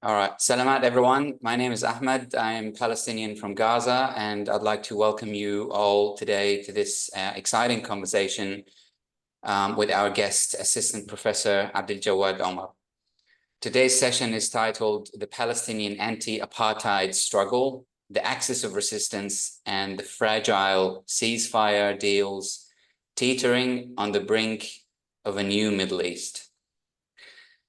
All right. Salamat, everyone. My name is Ahmed. I am Palestinian from Gaza, and I'd like to welcome you all today to this exciting conversation with our guest, Assistant Professor Abdaljawad Omar. Today's session is titled The Palestinian Anti-Apartheid Struggle, the Axis of Resistance, and the Fragile Ceasefire Deals Teetering on the Brink of a New Middle East.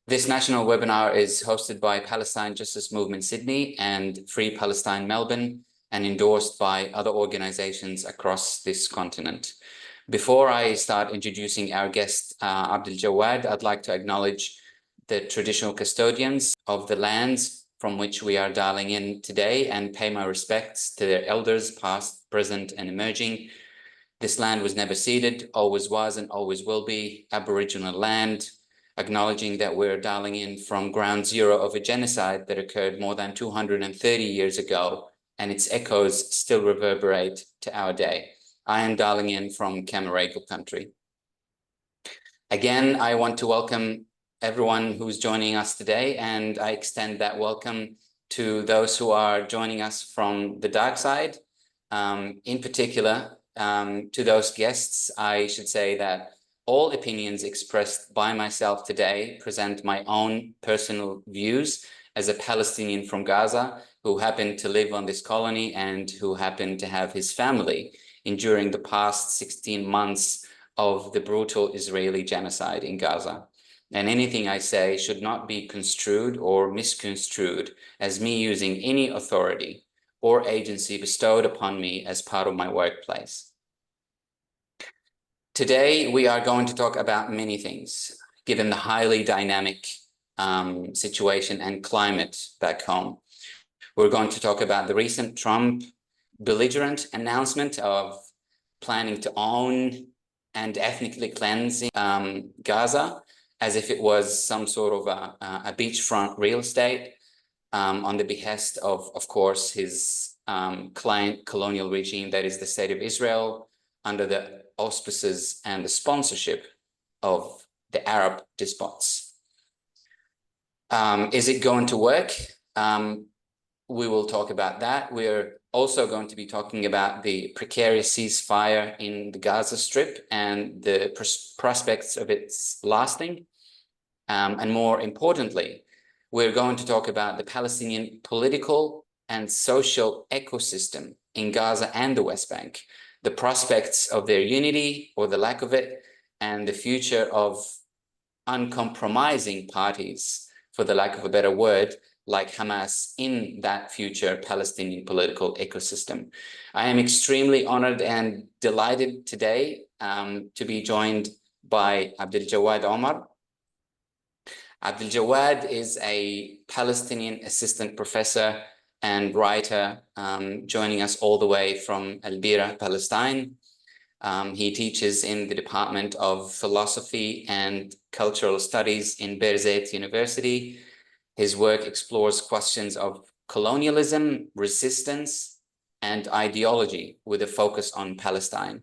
This national webinar is hosted by Palestine Justice Movement Sydney and Free Palestine Melbourne and endorsed by other organizations across this continent. Before I start introducing our guest, Abdaljawad, I'd like to acknowledge the traditional custodians of the lands from which we are dialing in today and pay my respects to their elders, past, present, and emerging. This land was never ceded, always was, and always will be Aboriginal land, acknowledging that we're dialing in from ground zero of a genocide that occurred more than 230 years ago, and its echoes still reverberate to our day. I am dialing in from Camaragal country. Again, I want to welcome everyone who's joining us today, and I extend that welcome to those who are joining us from the dark side. In particular, to those guests, I should say that all opinions expressed by myself today present my own personal views as a Palestinian from Gaza who happened to live on this colony and who happened to have his family enduring the past 16 months of the brutal Israeli genocide in Gaza. And anything I say should not be construed or misconstrued as me using any authority or agency bestowed upon me as part of my workplace. Today, we are going to talk about many things, given the highly dynamic situation and climate back home. We're going to talk about the recent Trump belligerent announcement of planning to own and ethnically cleansing Gaza, as if it was some sort of a beachfront real estate on the behest of course, his client colonial regime, that is the State of Israel, under the auspices and the sponsorship of the Arab despots. Is it going to work? We will talk about that. We're also going to be talking about the precarious ceasefire in the Gaza Strip and the prospects of its lasting. And more importantly, we're going to talk about the Palestinian political and social ecosystem in Gaza and the West Bank, the prospects of their unity or the lack of it, and the future of uncompromising parties, for the lack of a better word, like Hamas in that future Palestinian political ecosystem. I am extremely honored and delighted today to be joined by Abdaljawad Omar. Abdaljawad is a Palestinian assistant professor and writer, joining us all the way from Al-Bireh, Palestine. He teaches in the Department of Philosophy and Cultural Studies in Birzeit University. His work explores questions of colonialism, resistance, and ideology with a focus on Palestine.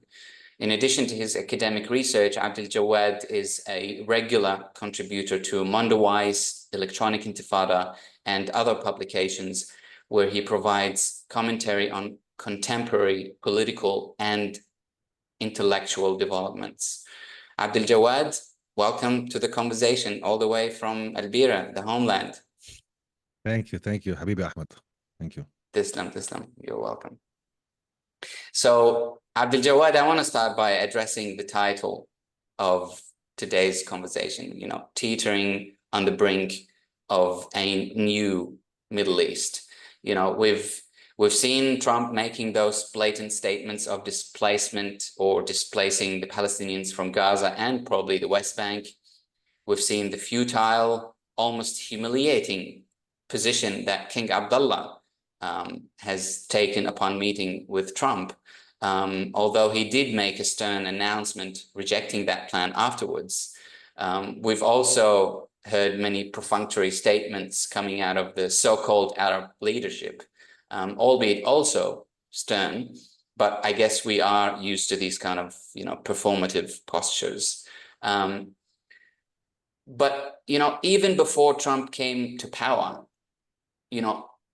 In addition to his academic research, Abdaljawad is a regular contributor to Mondoweiss, Electronic Intifada, and other publications where he provides commentary on contemporary political and intellectual developments. Abdaljawad, welcome to the conversation all the way from Al-Bireh, the homeland. Thank you, Habibi Ahmed. Thank you. Tislam, you're welcome. So, Abdaljawad, I want to start by addressing the title of today's conversation, teetering on the brink of a new Middle East. We've seen Trump making those blatant statements of displacement or displacing the Palestinians from Gaza and probably the West Bank. We've seen the futile, almost humiliating position that King Abdullah has taken upon meeting with Trump, although he did make a stern announcement rejecting that plan afterwards. We've also heard many perfunctory statements coming out of the so-called Arab leadership, albeit also stern, but I guess we are used to these kind of, performative postures. But, even before Trump came to power,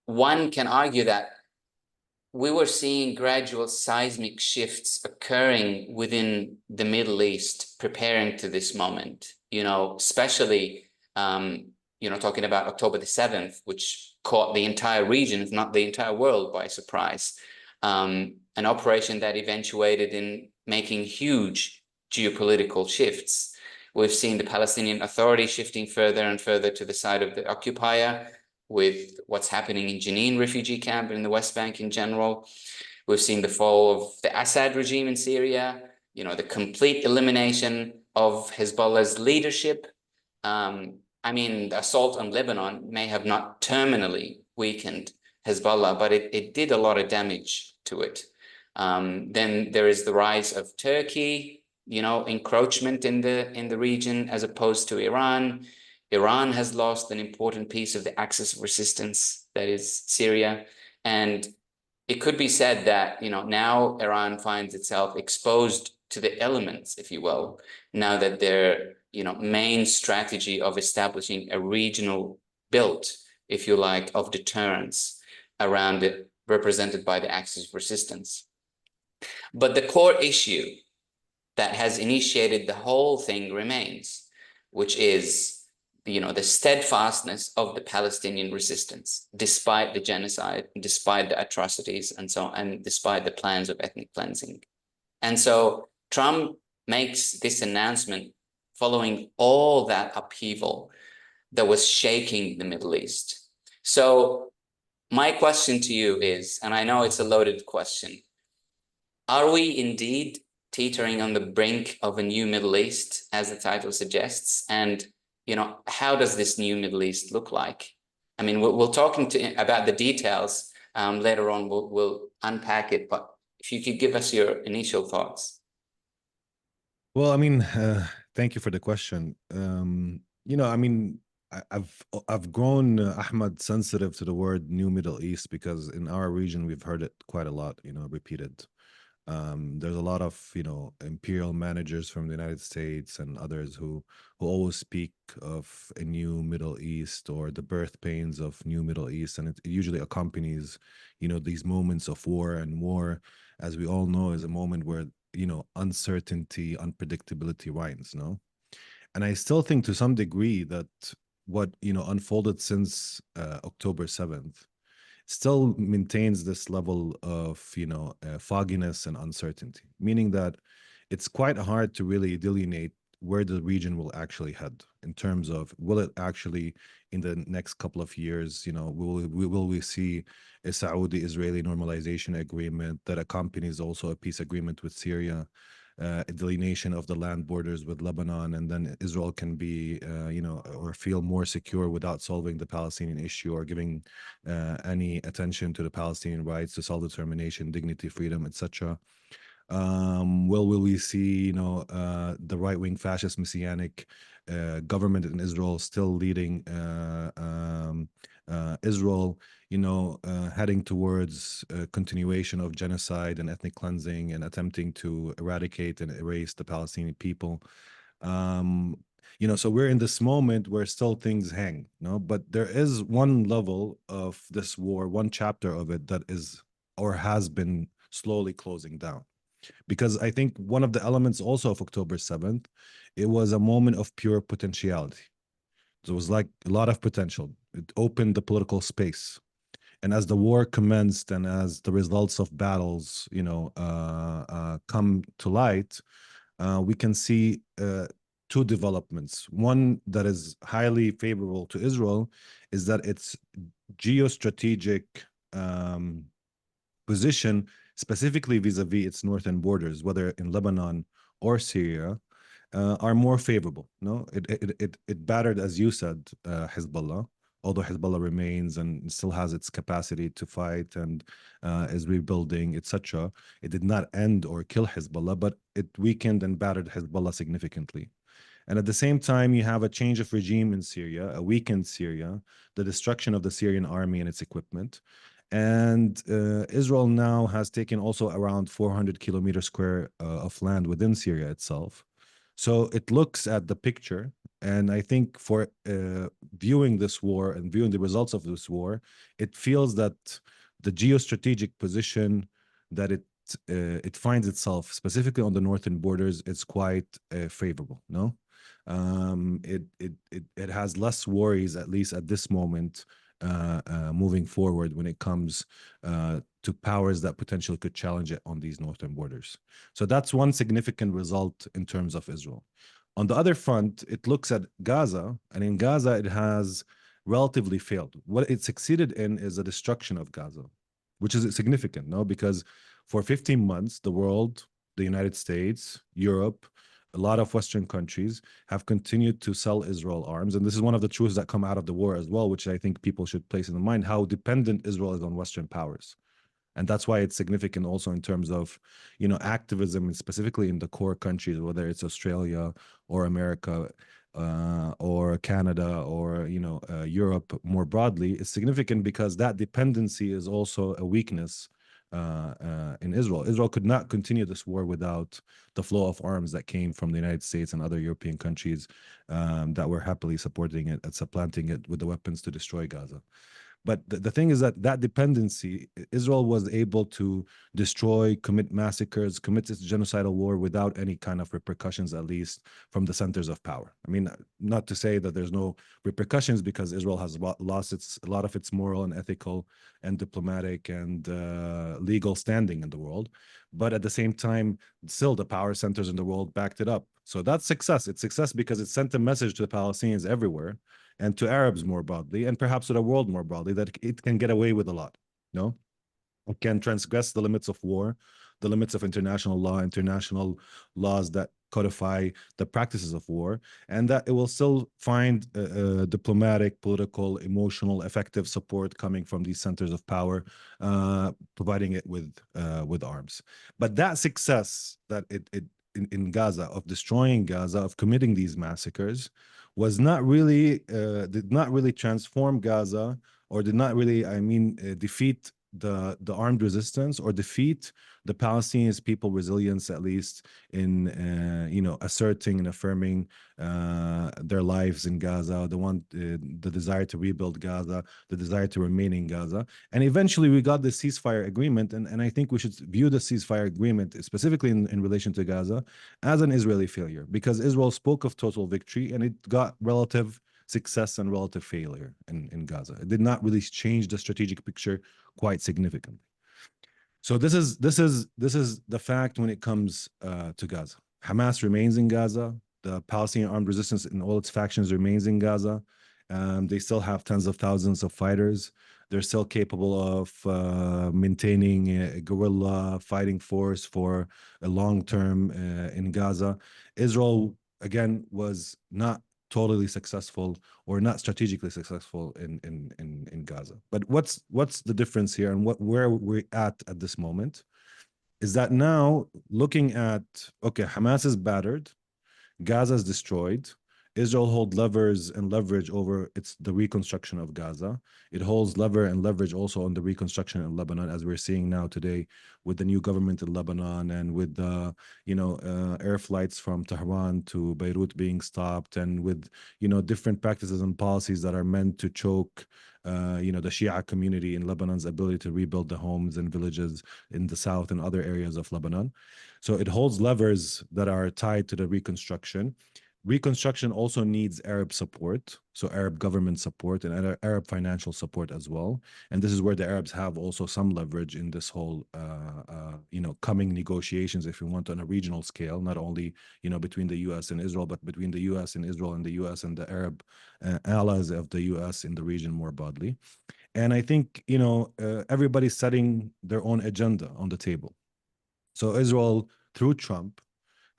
one can argue that we were seeing gradual seismic shifts occurring within the Middle East, preparing to this moment, especially, talking about October the 7th, which caught the entire region, if not the entire world, by surprise. An operation that eventuated in making huge geopolitical shifts. We've seen the Palestinian Authority shifting further and further to the side of the occupier, with what's happening in Jenin refugee camp and in the West Bank in general. We've seen the fall of the Assad regime in Syria, the complete elimination of Hezbollah's leadership. The assault on Lebanon may have not terminally weakened Hezbollah, but it did a lot of damage to it. Then there is the rise of Turkey, encroachment in the region as opposed to Iran. Iran has lost an important piece of the axis of resistance, that is Syria. And it could be said that, now Iran finds itself exposed to the elements, if you will, now that their, main strategy of establishing a regional built, if you like, of deterrence around it, represented by the axis of resistance. But the core issue that has initiated the whole thing remains, which is the steadfastness of the Palestinian resistance, despite the genocide, despite the atrocities, and so on, and despite the plans of ethnic cleansing. And so Trump makes this announcement following all that upheaval that was shaking the Middle East. So my question to you is, and I know it's a loaded question, are we indeed teetering on the brink of a new Middle East, as the title suggests? And how does this new Middle East look like? We'll talk about the details later on. We'll unpack it, but if you could give us your initial thoughts. Well, thank you for the question. I've grown, Ahmad, sensitive to the word New Middle East because in our region we've heard it quite a lot, repeated. There's a lot of imperial managers from the United States and others who always speak of a new Middle East or the birth pains of new Middle East, and it usually accompanies these moments of war, and war, as we all know, is a moment where uncertainty, unpredictability reigns. And I still think to some degree that what unfolded since October 7th still maintains this level of fogginess and uncertainty, meaning that it's quite hard to really delineate where the region will actually head in terms of, will it actually in the next couple of years, will we see a Saudi-Israeli normalization agreement that accompanies also a peace agreement with Syria, a delineation of the land borders with Lebanon, and then Israel can be, or feel more secure without solving the Palestinian issue or giving any attention to the Palestinian rights to self-determination, dignity, freedom, etc. Will we see, the right-wing fascist messianic government in Israel still leading Israel, heading towards continuation of genocide and ethnic cleansing and attempting to eradicate and erase the Palestinian people. So we're in this moment where still things hang, but there is one level of this war, one chapter of it that is or has been slowly closing down. Because I think one of the elements also of October 7th, it was a moment of pure potentiality. There was like a lot of potential. It opened the political space. And as the war commenced and as the results of battles, come to light, we can see two developments. One that is highly favorable to Israel is that its geostrategic position, specifically vis-a-vis its northern borders, whether in Lebanon or Syria, are more favorable. It battered, as you said, Hezbollah, although Hezbollah remains and still has its capacity to fight and is rebuilding, etc. It did not end or kill Hezbollah, but it weakened and battered Hezbollah significantly. And at the same time, you have a change of regime in Syria, a weakened Syria, the destruction of the Syrian army and its equipment. And Israel now has taken also around 400 kilometers square of land within Syria itself. So it looks at the picture And I think for viewing this war and viewing the results of this war, it feels that the geostrategic position that it finds itself, specifically on the northern borders, is quite favorable. No, it has less worries, at least at this moment, moving forward when it comes to powers that potentially could challenge it on these northern borders. So that's one significant result in terms of Israel. On the other front, it looks at Gaza, and in Gaza, it has relatively failed. What it succeeded in is the destruction of Gaza, which is significant, no? Because for 15 months, the world, the United States, Europe, a lot of Western countries have continued to sell Israel arms. And this is one of the truths that come out of the war as well, which I think people should place in mind, how dependent Israel is on Western powers. And that's why it's significant also in terms of, activism, and specifically in the core countries, whether it's Australia or America or Canada or, Europe more broadly, is significant because that dependency is also a weakness in Israel. Israel could not continue this war without the flow of arms that came from the United States and other European countries that were happily supporting it and supplanting it with the weapons to destroy Gaza. But the thing is that dependency, Israel was able to destroy, commit massacres, commit this genocidal war without any kind of repercussions, at least from the centers of power. I mean, not to say that there's no repercussions, because Israel has lost a lot of its moral and ethical and diplomatic and legal standing in the world. But at the same time, still the power centers in the world backed it up. So that's success. It's success because it sent a message to the Palestinians everywhere, and to Arabs more broadly, and perhaps to the world more broadly, that it can get away with a lot. No, it can transgress the limits of war, the limits of international law, international laws that codify the practices of war, and that it will still find diplomatic, political, emotional, effective support coming from these centers of power, providing it with arms. But that success that in Gaza, of destroying Gaza, of committing these massacres, was not really did not really transform Gaza, or did not really, defeat the armed resistance, or defeat the Palestinian people resilience, at least in asserting and affirming their lives in Gaza, the desire to rebuild Gaza, the desire to remain in Gaza. And eventually we got the ceasefire agreement, and I think we should view the ceasefire agreement, specifically in relation to Gaza, as an Israeli failure, because Israel spoke of total victory and it got relative success and relative failure in Gaza. It did not really change the strategic picture quite significantly. So this is the fact when it comes to Gaza. Hamas remains in Gaza. The Palestinian armed resistance in all its factions remains in Gaza. They still have tens of thousands of fighters. They're still capable of maintaining a guerrilla fighting force for a long term in Gaza. Israel, again, was not totally successful, or not strategically successful in Gaza. But what's the difference here, and where we're at this moment, is that now looking at, okay, Hamas is battered, Gaza is destroyed, Israel holds levers and leverage over the reconstruction of Gaza. It holds lever and leverage also on the reconstruction in Lebanon, as we're seeing now today with the new government in Lebanon, and with the air flights from Tehran to Beirut being stopped, and with different practices and policies that are meant to choke the Shia community in Lebanon's ability to rebuild the homes and villages in the south and other areas of Lebanon. So it holds levers that are tied to the reconstruction. Reconstruction also needs Arab support, so Arab government support and Arab financial support as well. And this is where the Arabs have also some leverage in this whole, coming negotiations, if you want, on a regional scale, not only, between the U.S. and Israel, but between the U.S. and Israel, and the U.S. and the Arab allies of the U.S. in the region more broadly. And I think, everybody's setting their own agenda on the table. So Israel, through Trump,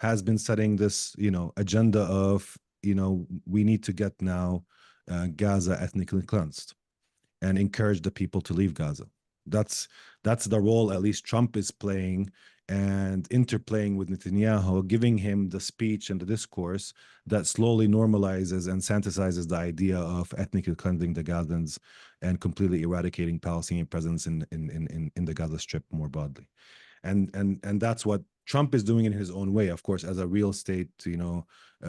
has been setting this, agenda of, we need to get now Gaza ethnically cleansed and encourage the people to leave Gaza. That's the role at least Trump is playing, and interplaying with Netanyahu, giving him the speech and the discourse that slowly normalizes and synthesizes the idea of ethnically cleansing the Gazans and completely eradicating Palestinian presence in the Gaza Strip more broadly. And that's what Trump is doing in his own way, of course, as a real estate,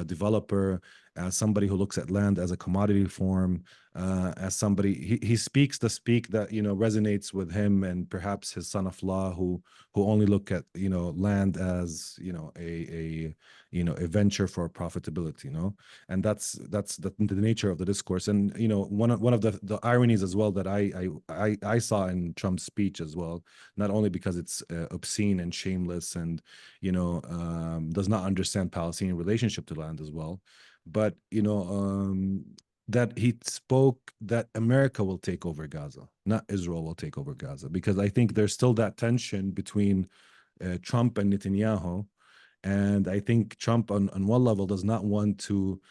developer, as somebody who looks at land as a commodity form, as somebody he speaks the speak that resonates with him and perhaps his son-in-law who only look at land as a venture for profitability, and that's the nature of the discourse. And one of the ironies as well that I saw in Trump's speech as well, not only because it's obscene and shameless and does not understand Palestinian relationship to land as well, but that he spoke that America will take over Gaza, not Israel will take over Gaza, because I think there's still that tension between Trump and Netanyahu. And I think Trump on one level does not want to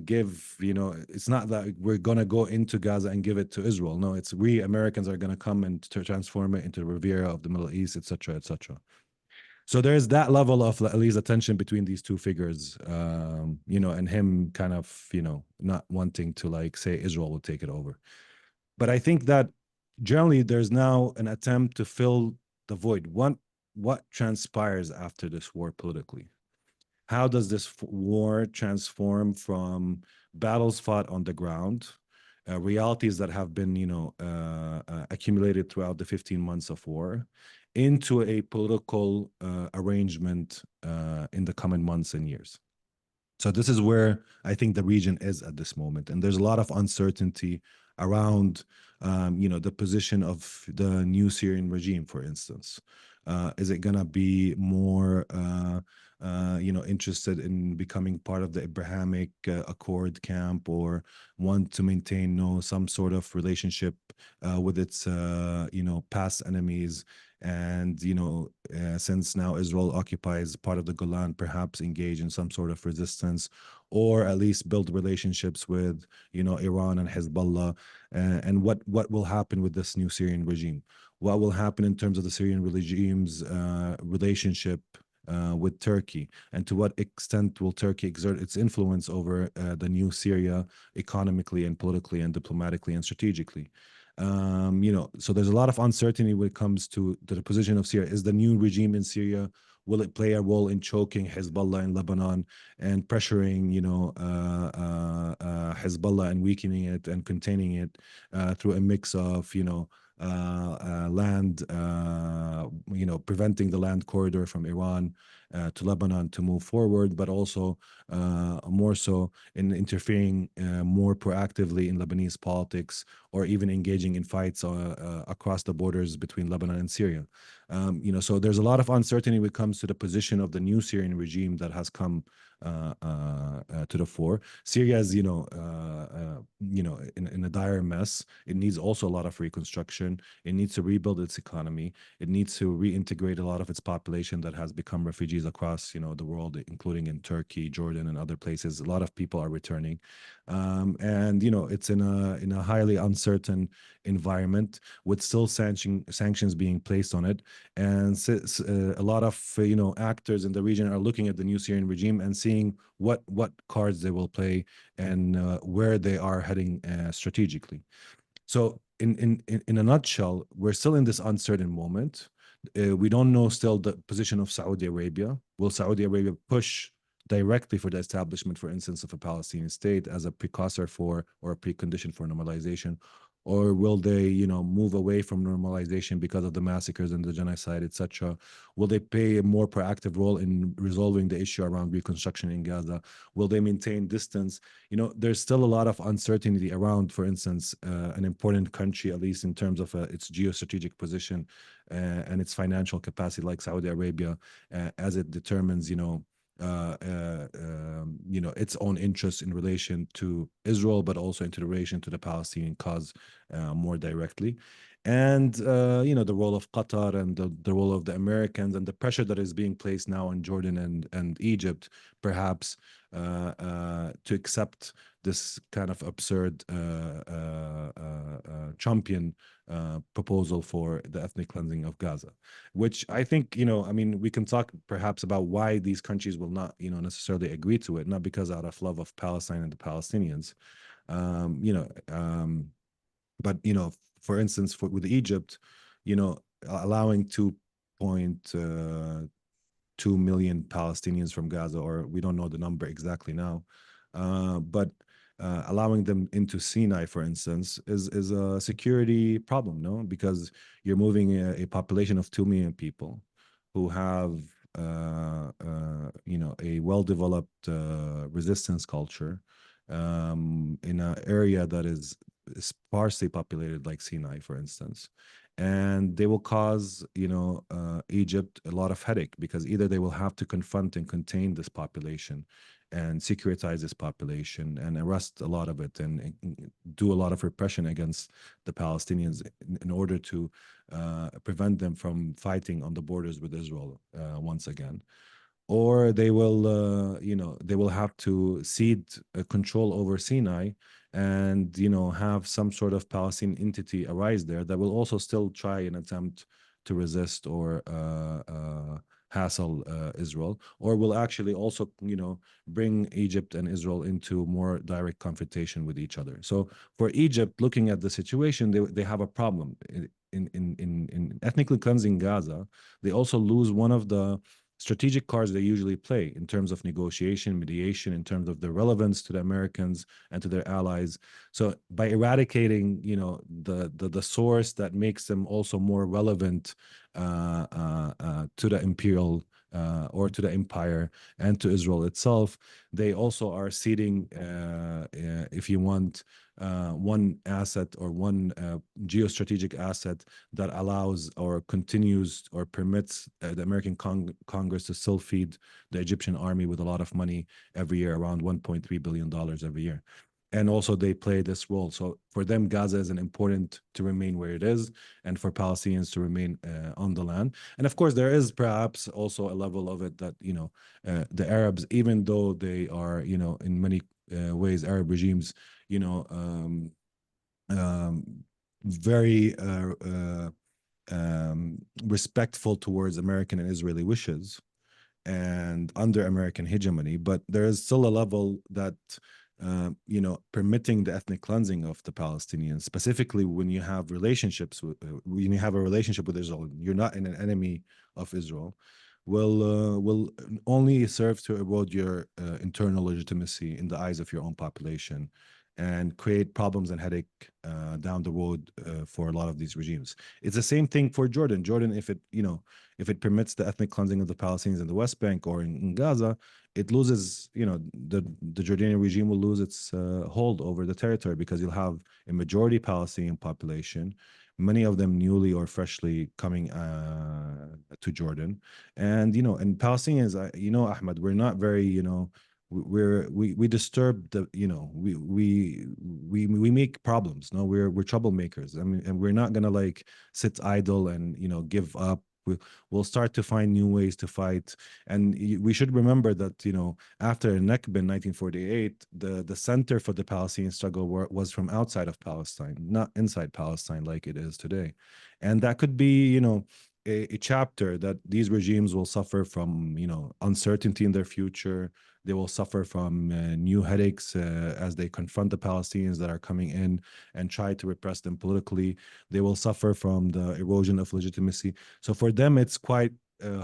give, it's not that we're going to go into Gaza and give it to Israel. No, it's we Americans are going to come and to transform it into the Riviera of the Middle East, etc., etc. So there's that level of at least a tension between these two figures, and him kind of, not wanting to like say Israel will take it over. But I think that generally there's now an attempt to fill the void. What transpires after this war politically? How does this war transform from battles fought on the ground, realities that have been, accumulated throughout the 15 months of war, into a political arrangement in the coming months and years? So this is where I think the region is at this moment, and there's a lot of uncertainty around, the position of the new Syrian regime, for instance. Is it gonna be more, interested in becoming part of the Abrahamic Accord camp, or want to maintain some sort of relationship with its, past enemies? And since now Israel occupies part of the Golan, perhaps engage in some sort of resistance, or at least build relationships with Iran and Hezbollah. And what will happen with this new Syrian regime? What will happen in terms of the Syrian regime's relationship with Turkey, and to what extent will Turkey exert its influence over the new Syria economically and politically and diplomatically and strategically? So there's a lot of uncertainty when it comes to the position of Syria. Is the new regime in Syria, will it play a role in choking Hezbollah in Lebanon and pressuring, Hezbollah and weakening it and containing it through a mix of, land, preventing the land corridor from Iran to Lebanon to move forward, but also more so in interfering more proactively in Lebanese politics, or even engaging in fights across the borders between Lebanon and Syria. So there's a lot of uncertainty when it comes to the position of the new Syrian regime that has come to the fore. Syria is, in a dire mess. It needs also a lot of reconstruction. It needs to rebuild its economy. It needs to reintegrate a lot of its population that has become refugees across, the world, including in Turkey, Jordan, and other places. A lot of people are returning, and it's in a highly uncertain environment, with still sanctions being placed on it, and a lot of actors in the region are looking at the new Syrian regime and seeing what cards they will play, and where they are heading strategically. So in a nutshell, we're still in this uncertain moment. We don't know still the position of Saudi Arabia. Will Saudi Arabia push directly for the establishment, for instance, of a Palestinian state as a precursor for, or a precondition for, normalization? Or will they, move away from normalization because of the massacres and the genocide, etc.? Will they play a more proactive role in resolving the issue around reconstruction in Gaza? Will they maintain distance? There's still a lot of uncertainty around, for instance, an important country, at least in terms of its geostrategic position and its financial capacity, like Saudi Arabia, as it determines, its own interests in relation to Israel, but also in relation to the Palestinian cause more directly. And, the role of Qatar and the role of the Americans, and the pressure that is being placed now on Jordan and Egypt, perhaps, to accept this kind of absurd Trumpian proposal for the ethnic cleansing of Gaza, which I think, we can talk perhaps about why these countries will not, necessarily agree to it, not because out of love of Palestine and the Palestinians, but, for instance, with Egypt, allowing 2.2 million Palestinians from Gaza, or we don't know the number exactly now, But allowing them into Sinai, for instance, is a security problem, no? Because you're moving a population of 2 million people who have, a well-developed resistance culture in an area that is sparsely populated, like Sinai, for instance. And they will cause, Egypt a lot of headache, because either they will have to confront and contain this population and securitize this population and arrest a lot of it, and do a lot of repression against the Palestinians in order to prevent them from fighting on the borders with Israel once again. Or they will have to cede control over Sinai, and have some sort of Palestinian entity arise there that will also still try and attempt to resist or hassle Israel, or will actually also bring Egypt and Israel into more direct confrontation with each other. So for Egypt, looking at the situation, they have a problem in ethnically cleansing Gaza. They also lose one of the strategic cards they usually play in terms of negotiation, mediation, in terms of their relevance to the Americans and to their allies. So by eradicating, the source that makes them also more relevant to the imperial or to the empire and to Israel itself, they also are ceding, if you want, one asset or one geostrategic asset that allows or continues or permits the American Congress to still feed the Egyptian army with a lot of money every year, around $1.3 billion every year. And also they play this role. So for them, Gaza is important to remain where it is, and for Palestinians to remain on the land. And of course, there is perhaps also a level of it that, the Arabs, even though they are, in many ways, Arab regimes, very respectful towards American and Israeli wishes and under American hegemony, but there is still a level that permitting the ethnic cleansing of the Palestinians, specifically when you have relationships with, when you have a relationship with Israel, you're not an enemy of Israel, will only serve to erode your internal legitimacy in the eyes of your own population, and create problems and headache down the road for a lot of these regimes. It's the same thing for Jordan. Jordan, if it permits the ethnic cleansing of the Palestinians in the West Bank or in Gaza, it loses, the Jordanian regime will lose its hold over the territory, because you'll have a majority Palestinian population, many of them newly or freshly coming to Jordan. And, and Palestinians, Ahmed, we're not very, we disturb the, we make problems. No, we're troublemakers. I mean, and we're not gonna like sit idle and give up. We'll start to find new ways to fight. And we should remember that after Nakba in 1948, the center for the Palestinian struggle was from outside of Palestine, not inside Palestine like it is today. And that could be a chapter that these regimes will suffer from, uncertainty in their future. They will suffer from new headaches as they confront the Palestinians that are coming in and try to repress them politically. They will suffer from the erosion of legitimacy. So for them, it's quite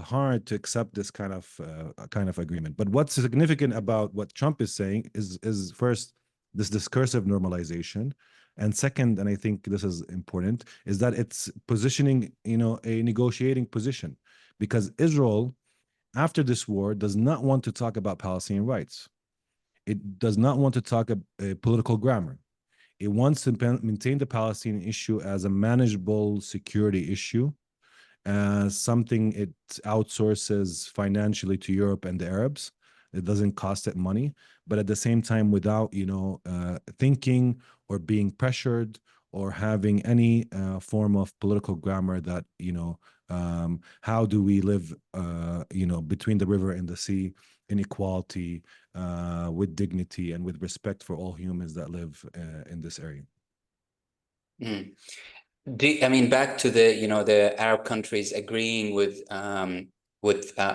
hard to accept this kind of agreement. But what's significant about what Trump is saying is first, this discursive normalization, and second, and I think this is important, is that it's positioning a negotiating position, because Israel, after this war, does not want to talk about Palestinian rights. It does not want to talk a political grammar. It wants to maintain the Palestinian issue as a manageable security issue, as something it outsources financially to Europe and the Arabs. It doesn't cost it money, but at the same time, without thinking or being pressured or having any form of political grammar that how do we live between the river and the sea in equality, with dignity and with respect for all humans that live in this area. Mm. I mean, back to the the Arab countries agreeing with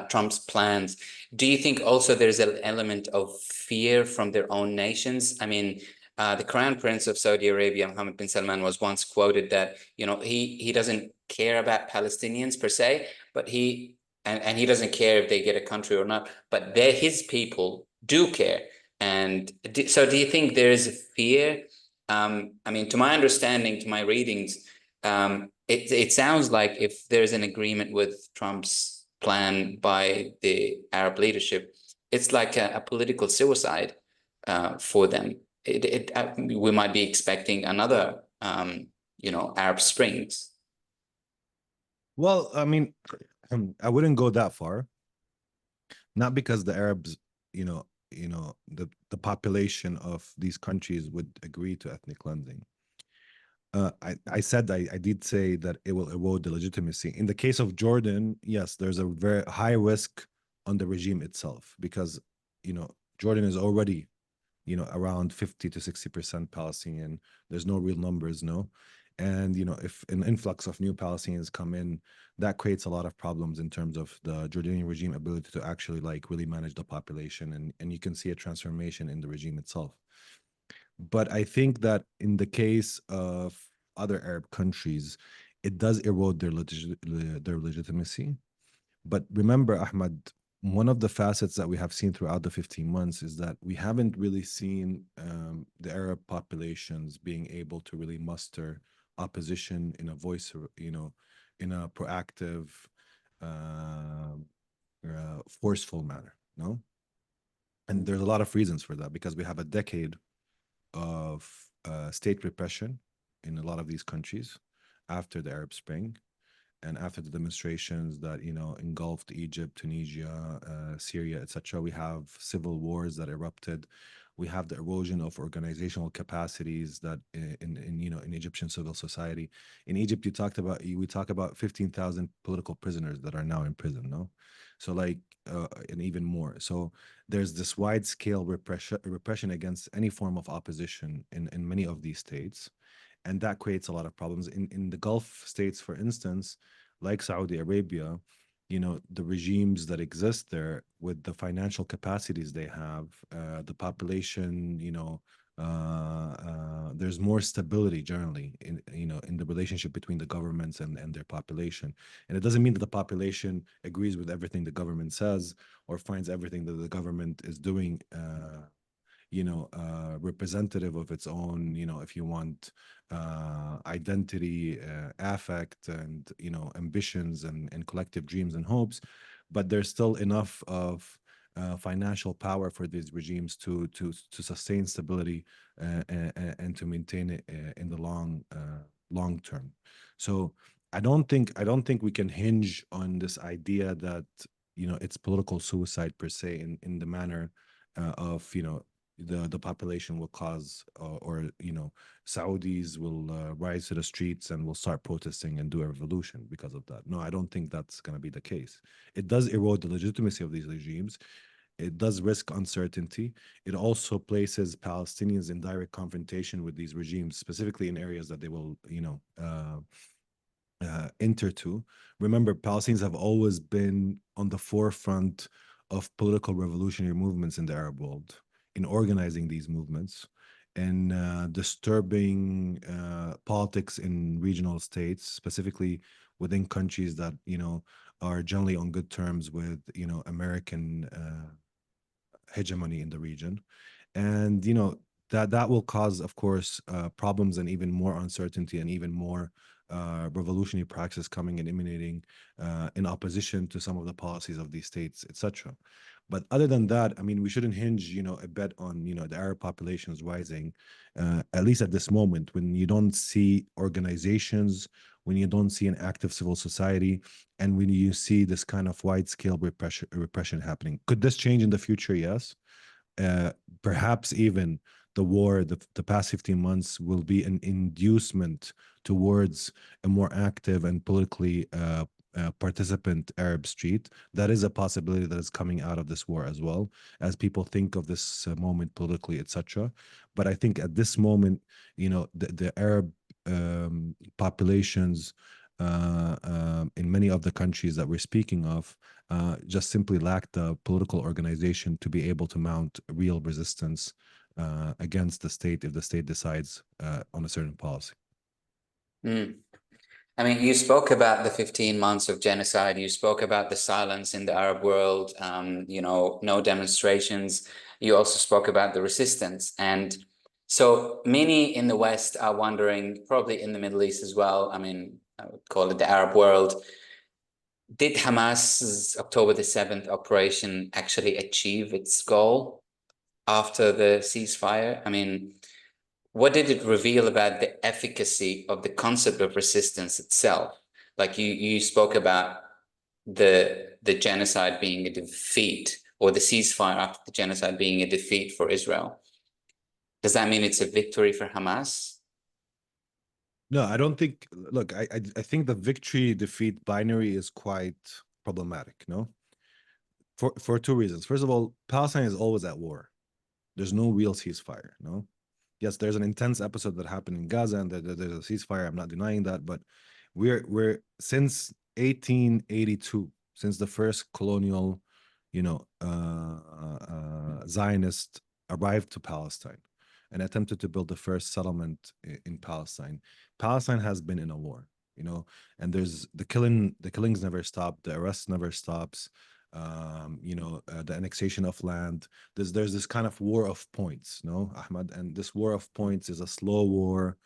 Trump's plans. Do you think also there's an element of fear from their own nations? I mean, the Crown Prince of Saudi Arabia, Mohammed bin Salman, was once quoted that he doesn't care about Palestinians per se, but he doesn't care if they get a country or not, but his people do care. And so do you think there is a fear? I mean, to my understanding, to my readings, it sounds like if there's an agreement with Trump's plan by the Arab leadership, it's like a political suicide for them. We might be expecting another, Arab Springs. Well, I mean, I wouldn't go that far. Not because the Arabs, the population of these countries would agree to ethnic cleansing. I said I did say that it will erode the legitimacy. In the case of Jordan, yes, there's a very high risk on the regime itself because Jordan is already around 50 to 60% Palestinian. There's no real numbers, no. And if an influx of new Palestinians come in, that creates a lot of problems in terms of the Jordanian regime ability to actually like really manage the population, and you can see a transformation in the regime itself. But I think that in the case of other Arab countries, it does erode their legitimacy. But remember, Ahmad, one of the facets that we have seen throughout the 15 months is that we haven't really seen the Arab populations being able to really muster opposition in a voice, in a proactive, uh, forceful manner. No, and there's a lot of reasons for that because we have a decade of state repression in a lot of these countries after the Arab Spring and after the demonstrations that engulfed Egypt, Tunisia, Syria, etc. We have civil wars that erupted. We have the erosion of organizational capacities that in Egyptian civil society. In Egypt, we talk about 15,000 political prisoners that are now in prison. No, so like and even more. So there's this wide scale repression against any form of opposition in many of these states, and that creates a lot of problems in the Gulf states, for instance, like Saudi Arabia. The regimes that exist there with the financial capacities they have, the population, there's more stability generally in the relationship between the governments and their population. And it doesn't mean that the population agrees with everything the government says or finds everything that the government is doing representative of its own, if you want, identity, affect, and ambitions and collective dreams and hopes. But there's still enough of financial power for these regimes to sustain stability and to maintain it in the long term. So I don't think we can hinge on this idea that it's political suicide per se in the manner of the population will cause or Saudis will rise to the streets and will start protesting and do a revolution because of that. No, I don't think that's going to be the case. It does erode the legitimacy of these regimes. It does risk uncertainty. It also places Palestinians in direct confrontation with these regimes, specifically in areas that they will enter to. Remember, Palestinians have always been on the forefront of political revolutionary movements in the Arab world, in organizing these movements and disturbing politics in regional states, specifically within countries that are generally on good terms with American hegemony in the region. And that will cause, of course, problems and even more uncertainty and even more revolutionary practices coming and emanating in opposition to some of the policies of these states, etc. But other than that, I mean, we shouldn't hinge a bet on the Arab populations rising, at least at this moment, when you don't see organizations, when you don't see an active civil society, and when you see this kind of wide scale repression happening. Could this change in the future? Yes. Perhaps even the war, the past 15 months will be an inducement towards a more active and politically participant Arab street. That is a possibility that is coming out of this war as well, as people think of this moment politically, etc. But I think at this moment, the Arab populations in many of the countries that we're speaking of just simply lack the political organization to be able to mount real resistance against the state if the state decides on a certain policy. Mm. I mean, you spoke about the 15 months of genocide. You spoke about the silence in the Arab world, no demonstrations. You also spoke about the resistance. And so many in the West are wondering, probably in the Middle East as well, I mean, I would call it the Arab world, did Hamas's October the 7th operation actually achieve its goal after the ceasefire? I mean, what did it reveal about the efficacy of the concept of resistance itself? Like you spoke about the genocide being a defeat, or the ceasefire after the genocide being a defeat for Israel. Does that mean it's a victory for Hamas? No, I don't think. Look, I think the victory defeat binary is quite problematic. No, for two reasons. First of all, Palestine is always at war. There's no real ceasefire. No, yes, there's an intense episode that happened in Gaza, and there's a ceasefire. I'm not denying that, but we're since 1882, since the first colonial, Zionist arrived to Palestine and attempted to build the first settlement in Palestine. Palestine has been in a war, and there's the killings never stop, the arrests never stops, the annexation of land. There's this kind of war of points, no, Ahmad, and this war of points is a slow war.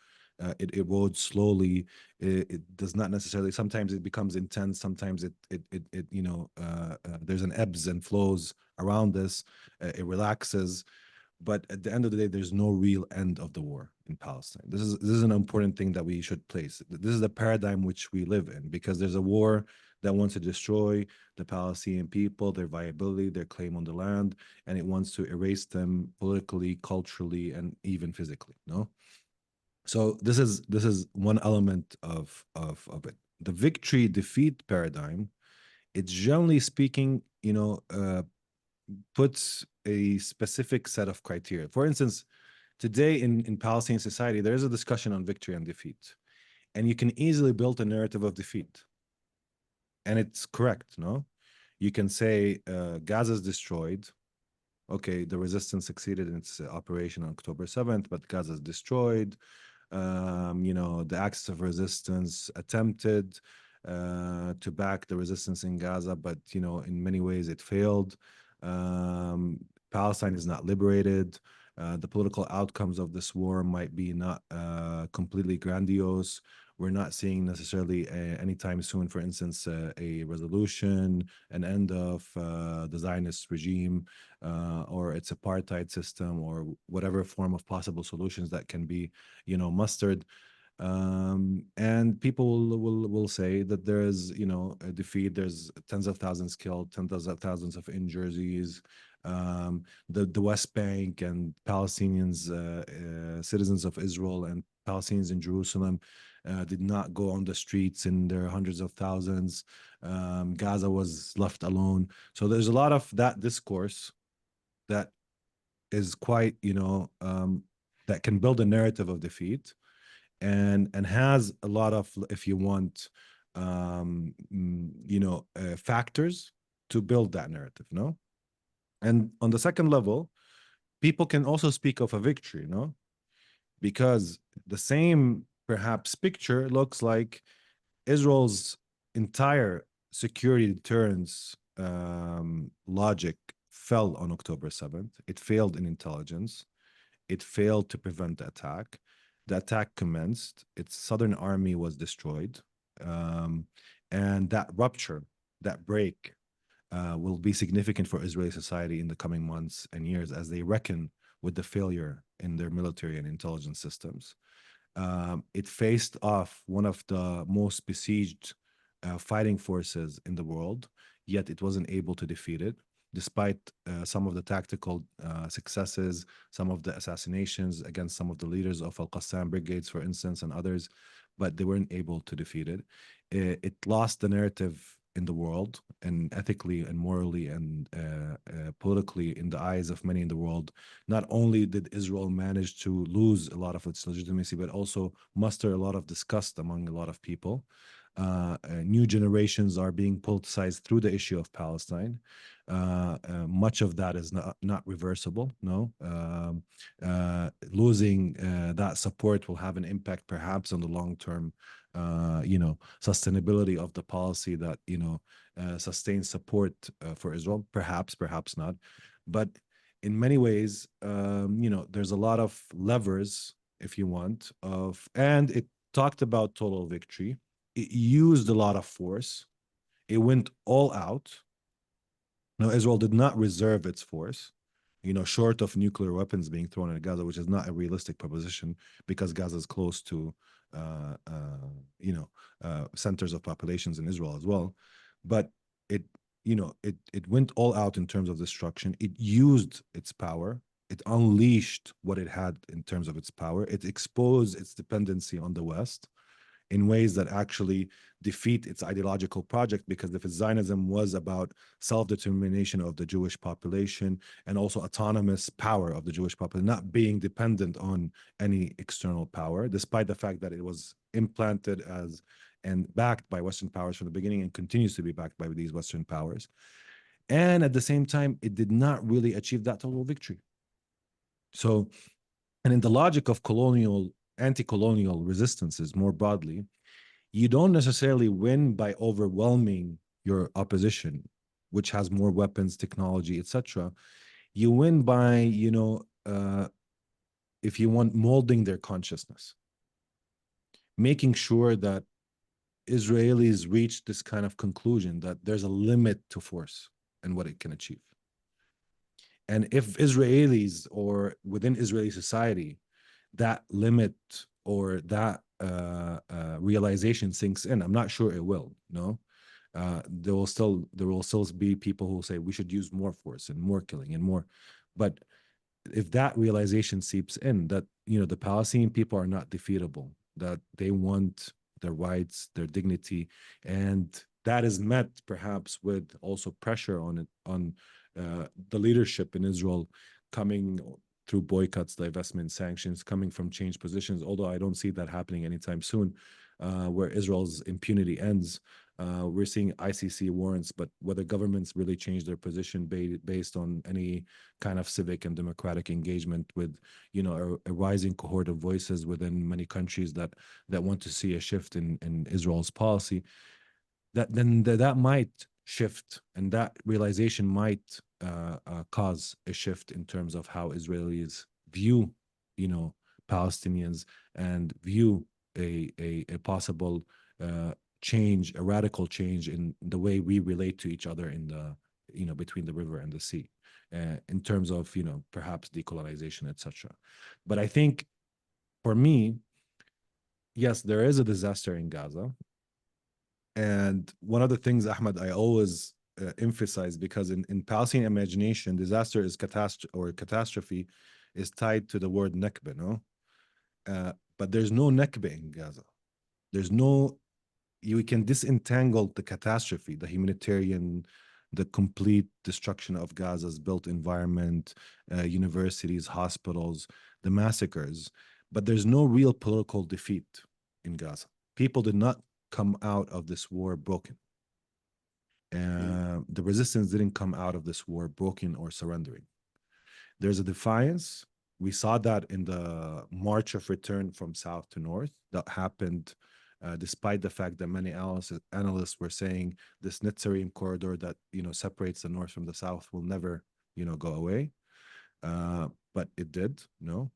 It erodes slowly. It does not necessarily. Sometimes it becomes intense. Sometimes there's an ebbs and flows around this. It relaxes, but at the end of the day, there's no real end of the war in Palestine. This is an important thing that we should place. This is the paradigm which we live in, because there's a war that wants to destroy the Palestinian people, their viability, their claim on the land, and it wants to erase them politically, culturally, and even physically. No, so this is one element of it. The victory defeat paradigm, it's generally speaking, puts a specific set of criteria. For instance, today in Palestinian society, there is a discussion on victory and defeat, and you can easily build a narrative of defeat, and it's correct. No, you can say Gaza is destroyed. Okay, the resistance succeeded in its operation on October 7th, but Gaza is destroyed. The axis of resistance attempted to back the resistance in Gaza, but in many ways it failed. Palestine is not liberated. The political outcomes of this war might be not completely grandiose. We're not seeing necessarily anytime soon, for instance, a resolution, an end of the Zionist regime or its apartheid system, or whatever form of possible solutions that can be, mustered. And people will say that there is, a defeat. There's tens of thousands killed, tens of thousands of injuries. The West Bank and Palestinians, citizens of Israel and Palestinians in Jerusalem, did not go on the streets in their hundreds of thousands. Gaza was left alone. So there's a lot of that discourse that is quite, that can build a narrative of defeat, and has a lot of, if you want, factors to build that narrative. No, and on the second level, people can also speak of a victory. No, because the same perhaps picture looks like Israel's entire security deterrence logic fell on October 7th. It failed in intelligence. It failed to prevent the attack. The attack commenced. Its southern army was destroyed. And that rupture, that break, will be significant for Israeli society in the coming months and years as they reckon with the failure in their military and intelligence systems. It faced off one of the most besieged fighting forces in the world, yet it wasn't able to defeat it, despite some of the tactical successes, some of the assassinations against some of the leaders of Al-Qassam brigades, for instance, and others, but they weren't able to defeat it. It lost the narrative in the world, and ethically and morally and politically in the eyes of many in the world. Not only did Israel manage to lose a lot of its legitimacy, but also muster a lot of disgust among a lot of people. New generations are being politicized through the issue of Palestine. Much of that is not reversible. No, losing that support will have an impact, perhaps, on the long term. Sustainability of the policy that sustains support for Israel. Perhaps not, but in many ways, there's a lot of levers, if you want, and it talked about total victory. It used a lot of force. It went all out. Now, Israel did not reserve its force, short of nuclear weapons being thrown at Gaza, which is not a realistic proposition because Gaza is close to, centers of populations in Israel as well. But it went all out in terms of destruction. It used its power. It unleashed what it had in terms of its power. It exposed its dependency on the West in ways that actually defeat its ideological project, because if Zionism was about self-determination of the Jewish population and also autonomous power of the Jewish population, not being dependent on any external power, despite the fact that it was implanted as and backed by Western powers from the beginning and continues to be backed by these Western powers. And at the same time, it did not really achieve that total victory. So, and in the logic of anti-colonial resistances more broadly, you don't necessarily win by overwhelming your opposition, which has more weapons, technology, etc. You win by, if you want, molding their consciousness, making sure that Israelis reach this kind of conclusion that there's a limit to force and what it can achieve. And if Israelis or within Israeli society, that limit or that realization sinks in, I'm not sure it will. No, there will still be people who will say we should use more force and more killing and more. But if that realization seeps in, that the Palestinian people are not defeatable, that they want their rights, their dignity, and that is met perhaps with also pressure on the leadership in Israel coming through boycotts, divestment, sanctions, coming from changed positions, although I don't see that happening anytime soon, where Israel's impunity ends. We're seeing ICC warrants, but whether governments really change their position based on any kind of civic and democratic engagement with, a rising cohort of voices within many countries that want to see a shift in Israel's policy, that might shift, and that realization might cause a shift in terms of how Israelis view, Palestinians, and view a possible change, a radical change in the way we relate to each other in the, between the river and the sea, in terms of, perhaps decolonization, etc. But I think for me, yes, there is a disaster in Gaza. And one of the things, Ahmed, I always emphasize, because in Palestinian imagination, disaster is catastrophe is tied to the word Nakba, no? But there's no Nakba in Gaza. There's no, you can disentangle the catastrophe, the humanitarian, the complete destruction of Gaza's built environment, universities, hospitals, the massacres, but there's no real political defeat in Gaza. People did not come out of this war broken. The resistance didn't come out of this war broken or surrendering. There's a defiance. We saw that in the march of return from south to north that happened despite the fact that many analysts were saying this Netzarim corridor that separates the north from the south will never go away, but it did. No,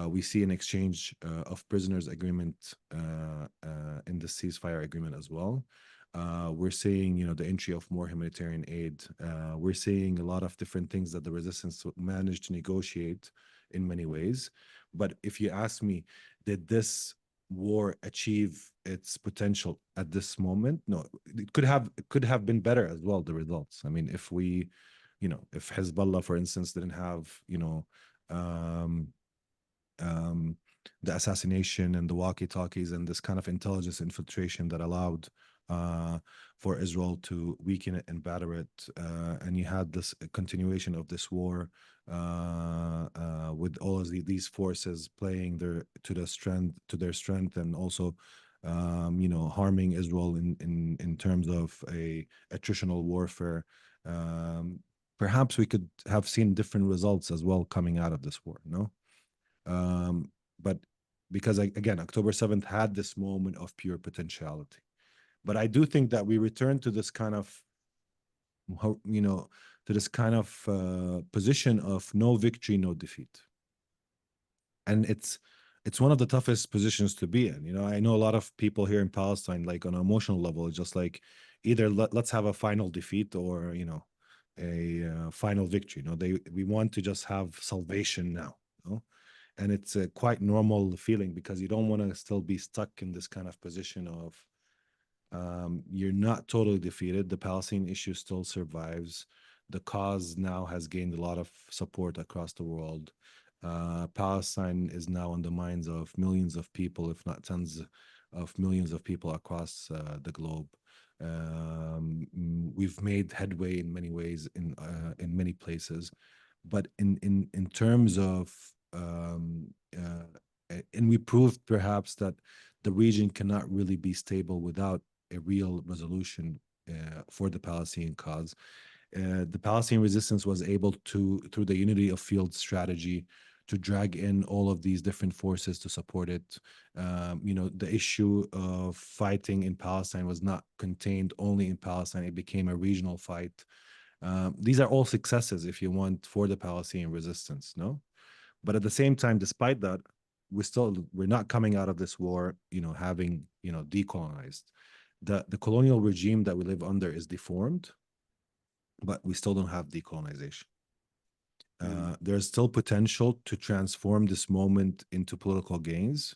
we see an exchange of prisoners agreement in the ceasefire agreement as well. We're seeing, the entry of more humanitarian aid. We're seeing a lot of different things that the resistance managed to negotiate in many ways. But if you ask me, did this war achieve its potential at this moment? No, it could have been better as well, the results. I mean, if we, if Hezbollah, for instance, didn't have, the assassination and the walkie-talkies and this kind of intelligence infiltration that allowed for Israel to weaken it and batter it, and you had this continuation of this war with all of these forces playing to their strength, and also harming Israel in terms of a attritional warfare. Perhaps we could have seen different results as well coming out of this war, no? But because again, October 7th had this moment of pure potentiality. But I do think that we return to this kind of, position of no victory, no defeat. And it's one of the toughest positions to be in. I know a lot of people here in Palestine, like on an emotional level, it's just like either let's have a final defeat or a final victory. We want to just have salvation now. And it's a quite normal feeling because you don't want to still be stuck in this kind of position of you're not totally defeated. The Palestinian issue still survives. The cause now has gained a lot of support across the world. Palestine is now on the minds of millions of people, if not tens of millions of people across the globe. We've made headway in many ways in many places, but in terms of and we proved perhaps that the region cannot really be stable without a real resolution for the Palestinian cause. The Palestinian resistance was able to, through the unity of field strategy, to drag in all of these different forces to support it. The issue of fighting in Palestine was not contained only in Palestine. It became a regional fight. These are all successes, if you want, for the Palestinian resistance, no? But at the same time, despite that, we're not coming out of this war, having, decolonized. The colonial regime that we live under is deformed, but we still don't have decolonization. There's still potential to transform this moment into political gains,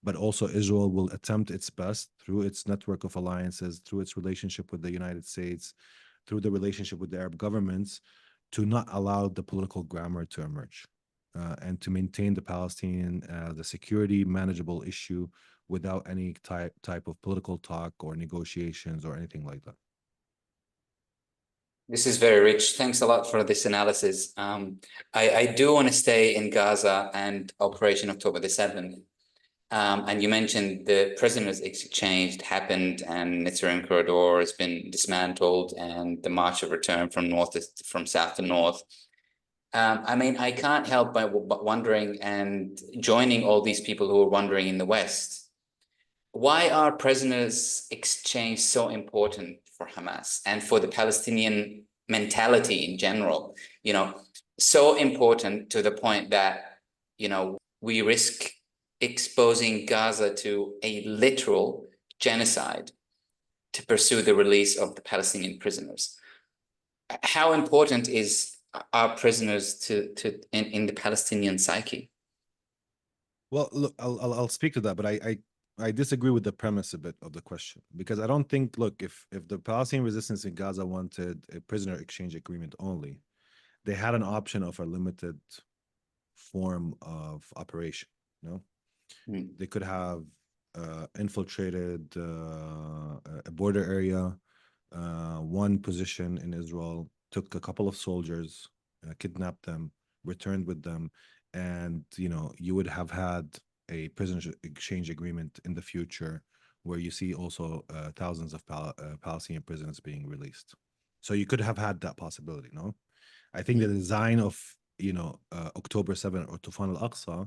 but also Israel will attempt its best through its network of alliances, through its relationship with the United States, through the relationship with the Arab governments, to not allow the political grammar to emerge and to maintain the Palestinian, the security manageable issue without any type of political talk or negotiations or anything like that. This is very rich. Thanks a lot for this analysis. I do want to stay in Gaza and Operation October the 7th. And you mentioned the prisoners exchange happened and Nitzarine corridor has been dismantled and the march of return from south to north. I can't help but wondering and joining all these people who are wondering in the West, why are prisoners exchange so important for Hamas and for the Palestinian mentality in general? So important to the point that, we risk exposing Gaza to a literal genocide to pursue the release of the Palestinian prisoners. How important are prisoners in the Palestinian psyche? Well, look, I'll speak to that, but I disagree with the premise a bit of the question, because I don't think, look, if the Palestinian resistance in Gaza wanted a prisoner exchange agreement only, they had an option of a limited form of operation. They could have infiltrated a border area, one position in Israel, took a couple of soldiers, kidnapped them, returned with them, and you would have had a prisoner exchange agreement in the future where you see also thousands of Palestinian prisoners being released. So you could have had that possibility, no? I think the design of October 7th or Tufan al-Aqsa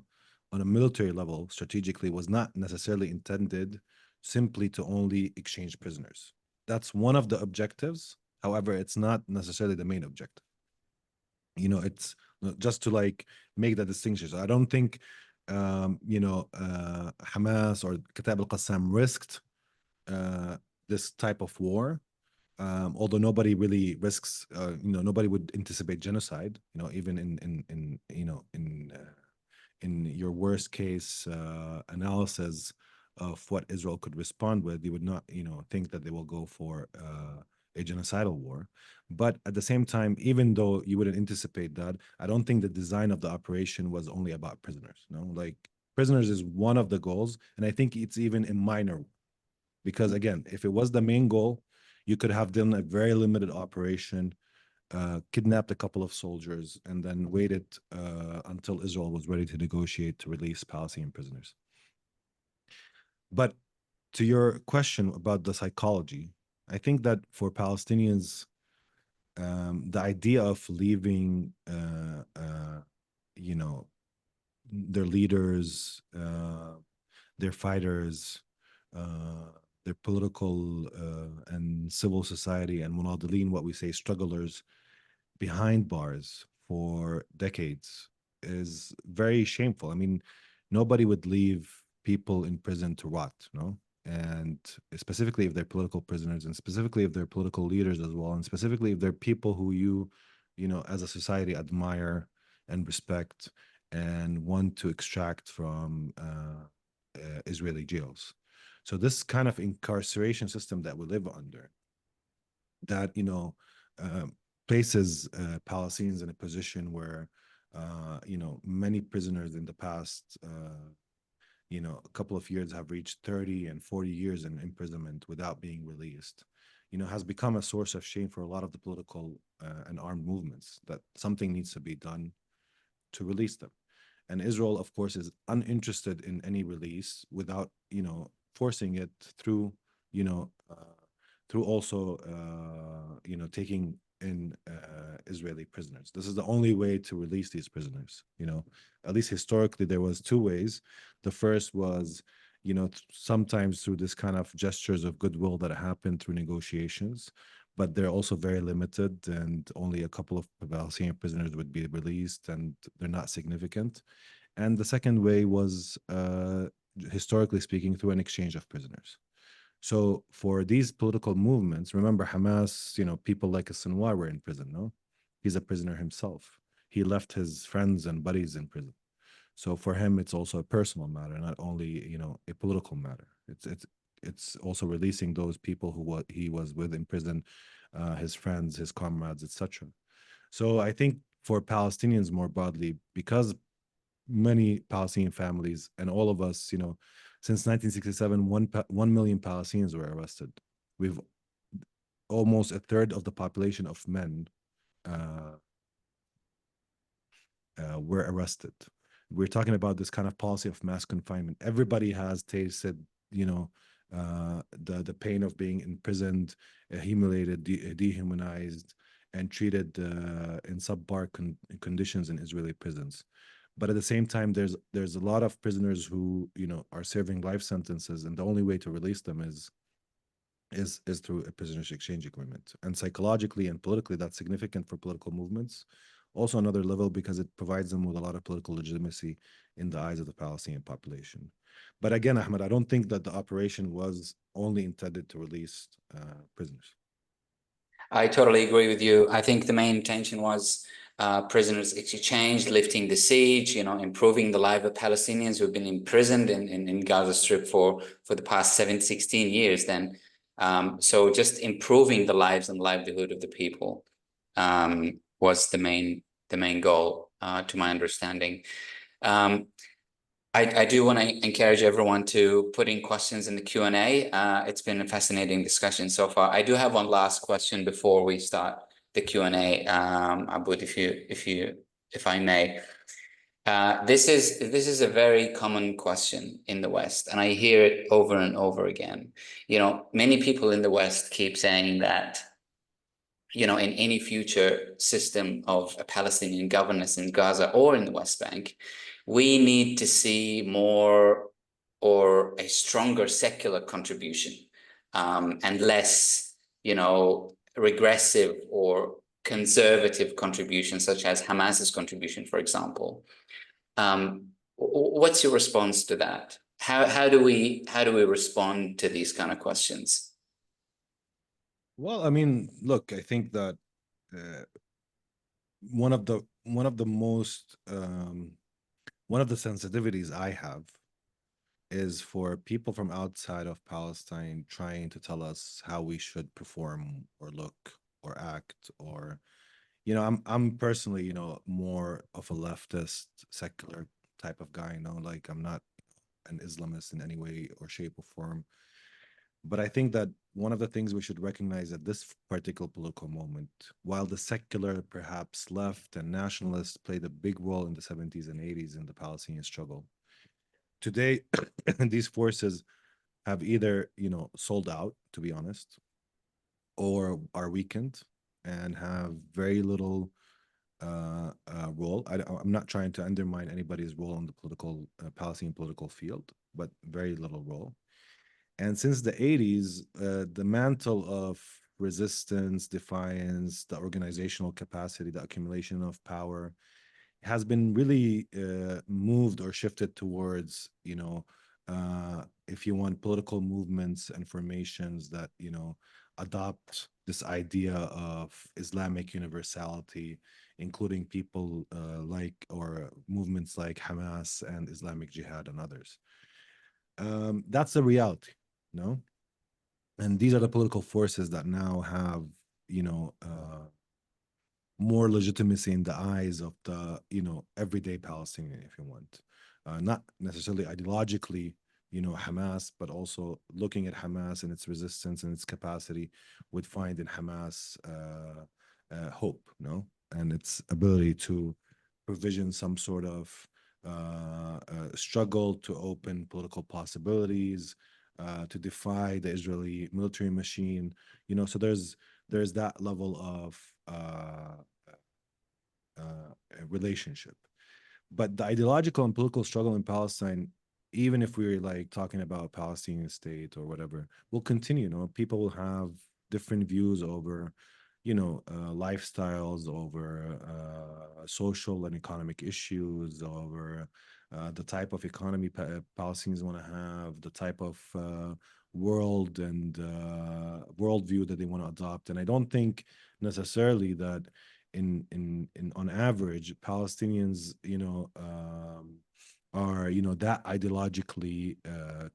on a military level strategically was not necessarily intended simply to only exchange prisoners. That's one of the objectives. However, it's not necessarily the main objective. It's just to make that distinction. So I don't think Hamas or Katab al-Qassam risked this type of war, although nobody really risks. Nobody would anticipate genocide. Even in your worst case analysis of what Israel could respond with, you would not, think that they will go for a genocidal war. But at the same time, even though you wouldn't anticipate that, I don't think the design of the operation was only about prisoners. Prisoners is one of the goals, and I think it's even a minor, because again, if it was the main goal, you could have done a very limited operation, kidnapped a couple of soldiers, and then waited until Israel was ready to negotiate to release Palestinian prisoners. But to your question about the psychology, I think that for Palestinians, the idea of leaving, you know, their leaders, their fighters, uh, their political and civil society and munadilin, what we say, strugglers behind bars for decades is very shameful. I mean, nobody would leave people in prison to rot, no? And specifically if they're political prisoners, and specifically if they're political leaders as well, and specifically if they're people who you know, as a society admire and respect and want to extract from Israeli jails. So this kind of incarceration system that we live under, that uh, places Palestinians in a position where many prisoners in the past a couple of years have reached 30 and 40 years in imprisonment without being released, has become a source of shame for a lot of the political and armed movements, that something needs to be done to release them. And Israel, of course, is uninterested in any release without, forcing it through, you know, through also, taking in Israeli prisoners. This is the only way to release these prisoners. At least historically, there was two ways. The first was, sometimes through this kind of gestures of goodwill that happened through negotiations, but they're also very limited, and only a couple of Palestinian prisoners would be released, and they're not significant. And the second way was, historically speaking, through an exchange of prisoners. So for these political movements, remember Hamas, people like Sinwar were in prison, no? He's a prisoner himself. He left his friends and buddies in prison. So for him, it's also a personal matter, not only, a political matter. It's also releasing those people who he was with in prison, his friends, his comrades, etc. So I think for Palestinians more broadly, because many Palestinian families and all of us, since 1967, 1 million Palestinians were arrested. We've almost a third of the population of men uh, were arrested. We're talking about this kind of policy of mass confinement. Everybody has tasted, the pain of being imprisoned, humiliated, dehumanized, and treated in subpar conditions in Israeli prisons. But at the same time, there's a lot of prisoners who are serving life sentences, and the only way to release them is through a prisoners exchange agreement. And psychologically and politically, that's significant for political movements. Also another level, because it provides them with a lot of political legitimacy in the eyes of the Palestinian population. But again, Ahmed, I don't think that the operation was only intended to release prisoners. I totally agree with you. I think the main intention was prisoners exchange, lifting the siege, improving the life of Palestinians who've been imprisoned in Gaza Strip for the past 16 years then. So just improving the lives and livelihood of the people was the main goal, to my understanding. I do want to encourage everyone to put in questions in the Q&A. It's been a fascinating discussion so far. I do have one last question before we start the Q&A, Abud, if I may. This is a very common question in the West, and I hear it over and over again. Many people in the West keep saying that, in any future system of a Palestinian governance in Gaza or in the West Bank, we need to see more or a stronger secular contribution, and less, regressive or conservative contributions, such as Hamas's contribution, for example. What's your response to that? How do we respond to these kind of questions? Well, I mean, look, I think that uh, one of the most one of the sensitivities I have is for people from outside of Palestine trying to tell us how we should perform or look or act, or I'm personally, more of a leftist secular type of guy, like I'm not an Islamist in any way or shape or form. But I think that one of the things we should recognize at this particular political moment, while the secular, perhaps left and nationalists played a big role in the 70s and 80s in the Palestinian struggle, today these forces have either, sold out, to be honest, or are weakened and have very little role. I'm not trying to undermine anybody's role in the political Palestinian political field, but very little role. And since the 80s, the mantle of resistance, defiance, the organizational capacity, the accumulation of power has been really moved or shifted towards, if you want, political movements and formations that, adopt this idea of Islamic universality, including people like, or movements like Hamas and Islamic Jihad and others. That's the reality, no? And these are the political forces that now have, more legitimacy in the eyes of the, everyday Palestinian, if you want. Not necessarily ideologically, Hamas, but also looking at Hamas and its resistance and its capacity would find in Hamas hope, no? And its ability to provision some sort of struggle to open political possibilities, to defy the Israeli military machine, so there's that level of relationship. But the ideological and political struggle in Palestine, even if we're like talking about a Palestinian state or whatever, will continue. People will have different views over, lifestyles, over social and economic issues, over the type of economy Palestinians want to have, the type of world and worldview that they want to adopt. And I don't think necessarily that in on average Palestinians are that ideologically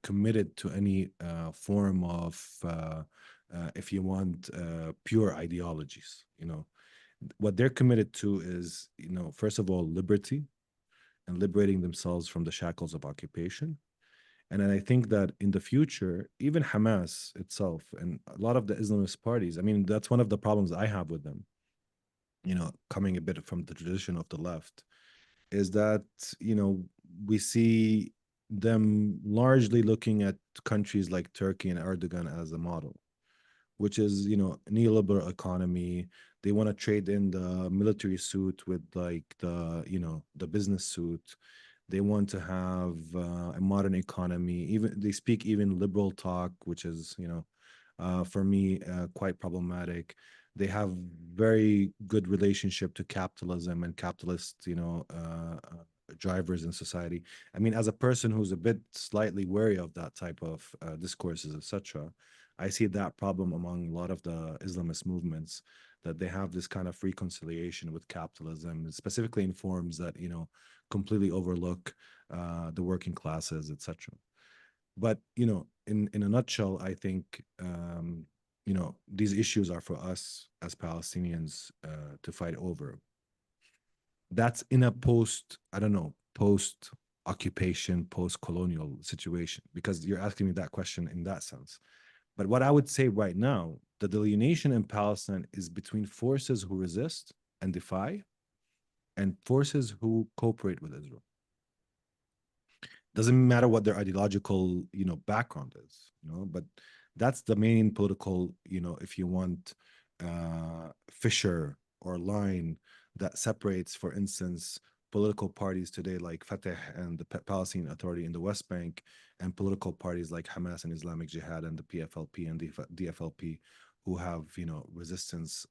committed to any form of if you want pure ideologies. What they're committed to is first of all liberty and liberating themselves from the shackles of occupation. And then I think that in the future, even Hamas itself and a lot of the Islamist parties, I mean, that's one of the problems I have with them, coming a bit from the tradition of the left, is that, we see them largely looking at countries like Turkey and Erdogan as a model, which is, neoliberal economy. They want to trade in the military suit with like the business suit. They want to have a modern economy. Even they speak even liberal talk, which is, for me, quite problematic. They have very good relationship to capitalism and capitalist, drivers in society. I mean, as a person who's a bit slightly wary of that type of discourses, etc., I see that problem among a lot of the Islamist movements, that they have this kind of reconciliation with capitalism, specifically in forms that completely overlook the working classes, etc. But in a nutshell, I think these issues are for us as Palestinians to fight over. That's in a post occupation, post colonial situation, because you're asking me that question in that sense. But what I would say right now, the delineation in Palestine is between forces who resist and defy and forces who cooperate with Israel. Doesn't matter what their ideological, background is, but that's the main political, if you want, fissure or line that separates, for instance, political parties today like Fatah and the Palestinian Authority in the West Bank, and political parties like Hamas and Islamic Jihad and the PFLP and DFLP, who have, resistance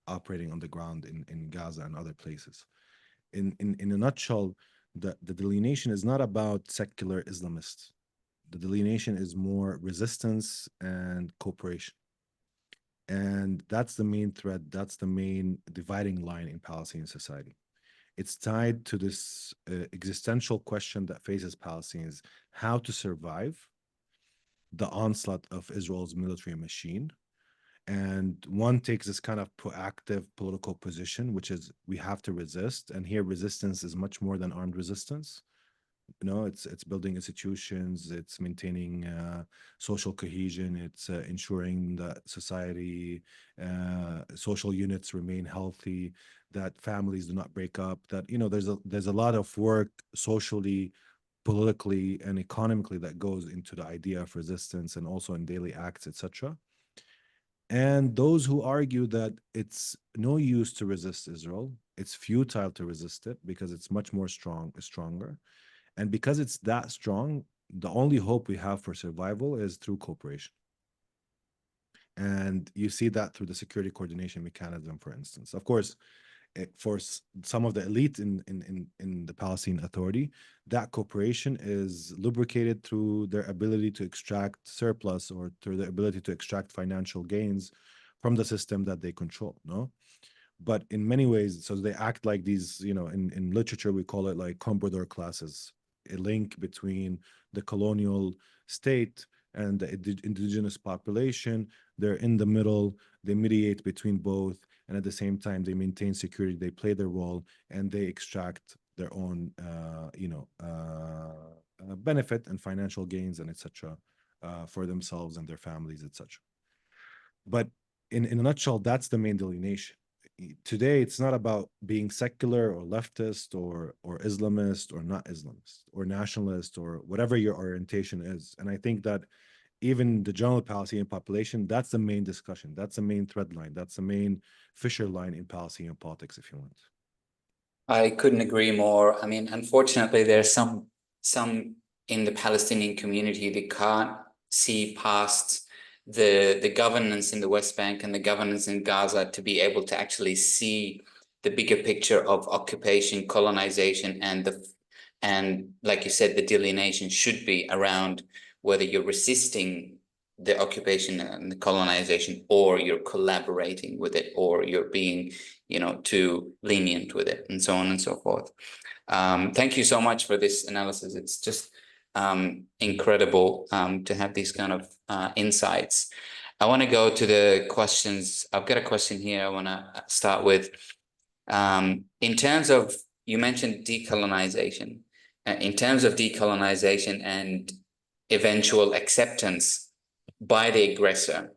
operating on the ground in Gaza and other places. In a nutshell, the delineation is not about secular Islamists. The delineation is more resistance and cooperation. And that's the main thread, that's the main dividing line in Palestinian society. It's tied to this existential question that faces Palestinians: how to survive the onslaught of Israel's military machine. And one takes this kind of proactive political position, which is we have to resist. And here resistance is much more than armed resistance. It's building institutions, it's maintaining social cohesion, it's ensuring that society, social units remain healthy, that families do not break up, that there's a lot of work socially politically and economically that goes into the idea of resistance and also in daily acts, etc. And those who argue that it's no use to resist Israel, it's futile to resist it because it's much more stronger. And because it's that strong, the only hope we have for survival is through cooperation. And you see that through the security coordination mechanism, for instance. Of course, for some of the elite in the Palestinian Authority, that cooperation is lubricated through their ability to extract surplus or through the ability to extract financial gains from the system that they control, no? But in many ways, so they act like these, in literature, we call it like comprador classes, a link between the colonial state and the indigenous population. They're in the middle, they mediate between both, and at the same time, they maintain security, they play their role, and they extract their own, benefit and financial gains and etc. For themselves and their families, etc. But in a nutshell, that's the main delineation. Today, it's not about being secular or leftist or Islamist or not Islamist or nationalist or whatever your orientation is. And I think that even the general Palestinian population, that's the main discussion. That's the main thread line. That's the main fissure line in Palestinian politics, if you want. I couldn't agree more. I mean, unfortunately, there's some in the Palestinian community that can't see past the governance in the West Bank and the governance in Gaza to be able to actually see the bigger picture of occupation, colonization, and like you said, the delineation should be around whether you're resisting the occupation and the colonization, or you're collaborating with it, or you're being, too lenient with it, and so on and so forth. Thank you so much for this analysis. It's just incredible to have these kind of insights. I want to go to the questions. I've got a question here I want to start with. In terms of, you mentioned decolonization. In terms of decolonization and eventual acceptance by the aggressor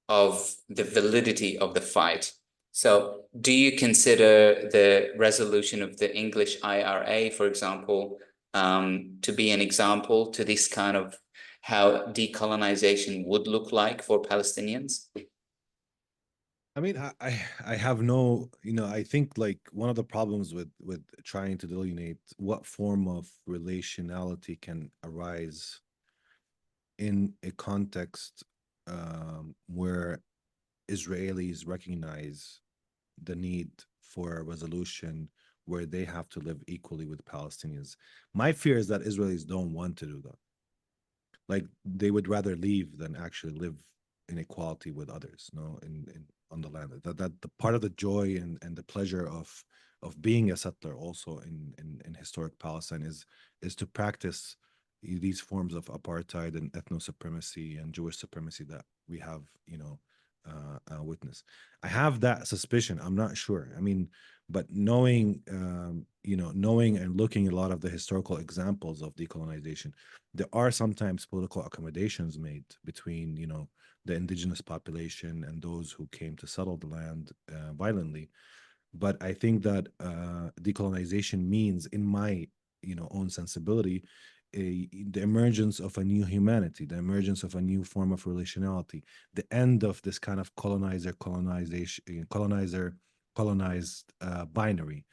of the validity of the fight. So do you consider the resolution of the English IRA, for example, to be an example to this kind of how decolonization would look like for Palestinians? I mean, I have no, I think like one of the problems with trying to delineate what form of relationality can arise in a context where Israelis recognize the need for a resolution where they have to live equally with Palestinians. My fear is that Israelis don't want to do that. Like they would rather leave than actually live in equality with others, on the land. That the part of the joy and the pleasure of being a settler also in historic Palestine is to practice these forms of apartheid and ethno supremacy and Jewish supremacy that we have, witnessed. I have that suspicion. I'm not sure. I mean, but knowing and looking at a lot of the historical examples of decolonization, there are sometimes political accommodations made between, the indigenous population and those who came to settle the land violently. But I think that decolonization means, in my, own sensibility, the emergence of a new humanity, the emergence of a new form of relationality, the end of this kind of colonized binary,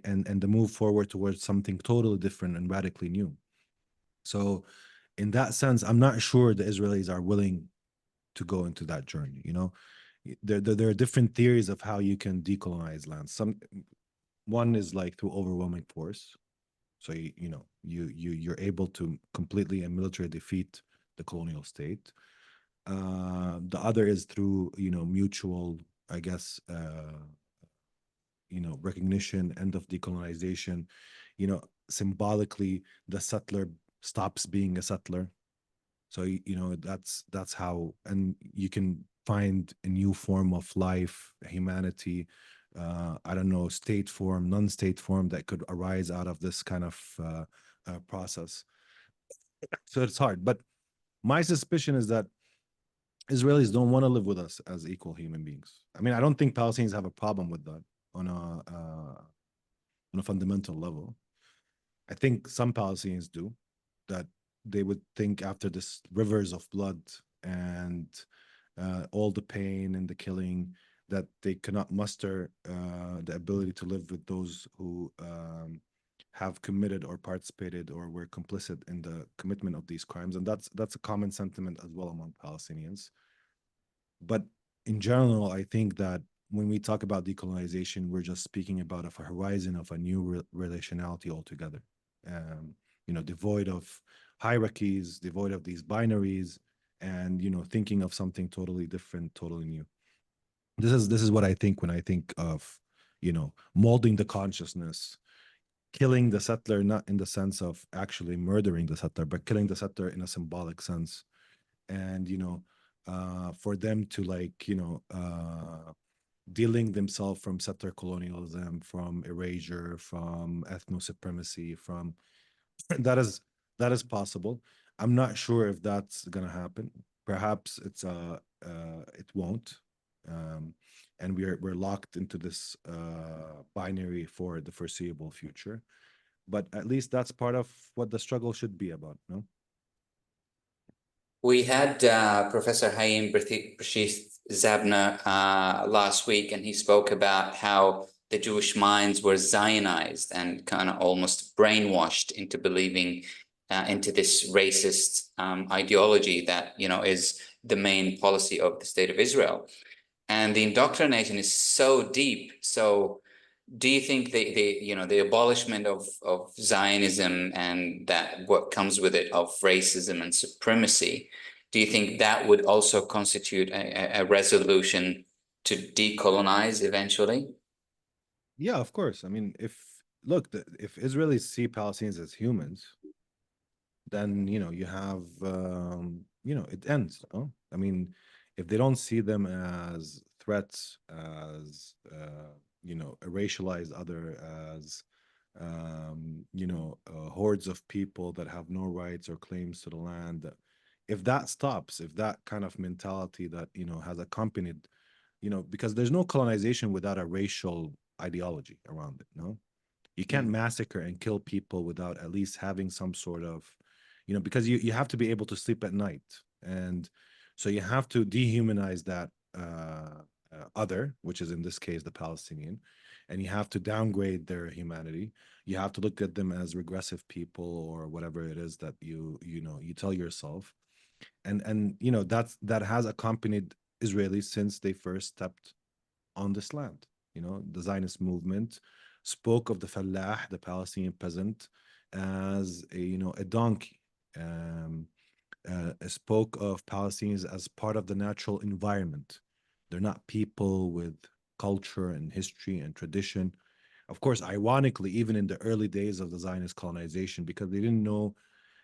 and the move forward towards something totally different and radically new. So in that sense, I'm not sure the Israelis are willing to go into that journey. There are different theories of how you can decolonize land. One is like through overwhelming force. So you're able to completely and militarily defeat the colonial state. The other is through mutual, I guess, recognition, end of decolonization. Symbolically, the settler stops being a settler. So that's how, and you can find a new form of life, humanity. I don't know, state form, non-state form that could arise out of this kind of process. So it's hard. But my suspicion is that Israelis don't want to live with us as equal human beings. I mean, I don't think Palestinians have a problem with that on a fundamental level. I think some Palestinians do. that they would think after this rivers of blood and all the pain and the killing, that they cannot muster the ability to live with those who have committed or participated or were complicit in the commitment of these crimes. And that's a common sentiment as well among Palestinians. But in general, I think that when we talk about decolonization, we're just speaking about a horizon of a new relationality altogether. Devoid of hierarchies, devoid of these binaries, and thinking of something totally different, totally new. This is what I think when I think of molding the consciousness, killing the settler, not in the sense of actually murdering the settler, but killing the settler in a symbolic sense. And for them to dealing themselves from settler colonialism, from erasure, from ethno supremacy, from that is possible. I'm not sure if that's gonna happen. Perhaps it won't. And we're locked into this binary for the foreseeable future. But at least that's part of what the struggle should be about, no? We had Professor Hayim Brashid Zabna last week, and he spoke about how the Jewish minds were Zionized and kind of almost brainwashed into believing into this racist ideology that is the main policy of the state of Israel. And the indoctrination is so deep. So do you think the abolishment of Zionism and that what comes with it of racism and supremacy, do you think that would also constitute a resolution to decolonize eventually? Yeah, of course. I mean, if Israelis see Palestinians as humans, then you have it ends. No? I mean, if they don't see them as threats, as a racialized other, as hordes of people that have no rights or claims to the land, if that stops, if that kind of mentality that has accompanied, because there's no colonization without a racial ideology around it. No, you can't massacre and kill people without at least having some sort of because you have to be able to sleep at night, and so you have to dehumanize that other, which is in this case the Palestinian, and you have to downgrade their humanity. You have to look at them as regressive people or whatever it is that you tell yourself. And that has accompanied Israelis since they first stepped on this land. The Zionist movement spoke of the Fallah, the Palestinian peasant, as a donkey. Spoke of Palestinians as part of the natural environment. They're not people with culture and history and tradition. Of course, ironically, even in the early days of the Zionist colonization, because they didn't know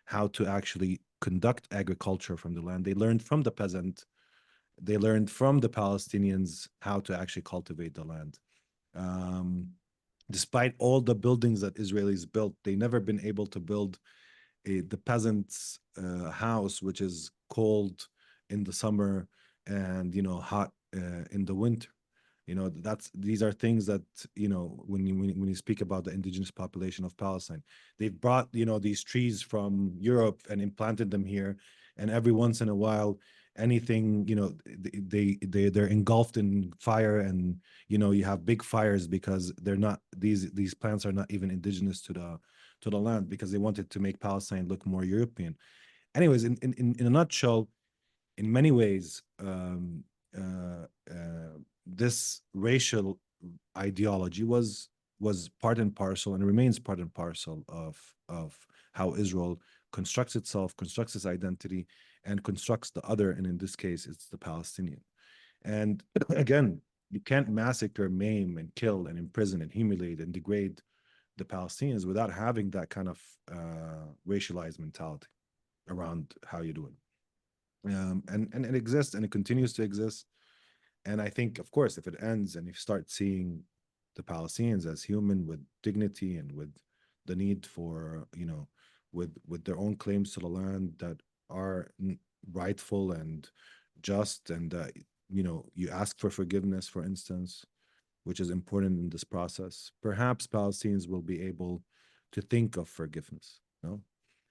how to actually conduct agriculture from the land, they learned from the peasant, they learned from the Palestinians how to actually cultivate the land. Despite all the buildings that Israelis built, they never been able to build the peasant's house, which is cold in the summer and hot in the winter. These are things that when you speak about the indigenous population of Palestine, they've brought these trees from Europe and implanted them here, and every once in a while anything they're engulfed in fire, and you have big fires because they're not these plants are not even indigenous to the land, because they wanted to make Palestine look more European. Anyways, in a nutshell, in many ways, this racial ideology was part and parcel and remains part and parcel of how Israel constructs itself, constructs its identity, and constructs the other, and in this case, it's the Palestinian. And again, you can't massacre, maim, and kill, and imprison, and humiliate, and degrade the Palestinians without having that kind of racialized mentality around how you do it. And it exists, and it continues to exist. And I think, of course, if it ends and you start seeing the Palestinians as human with dignity and with the need for, with their own claims to the land that are rightful and just, and you ask for forgiveness, for instance, which is important in this process, perhaps Palestinians will be able to think of forgiveness,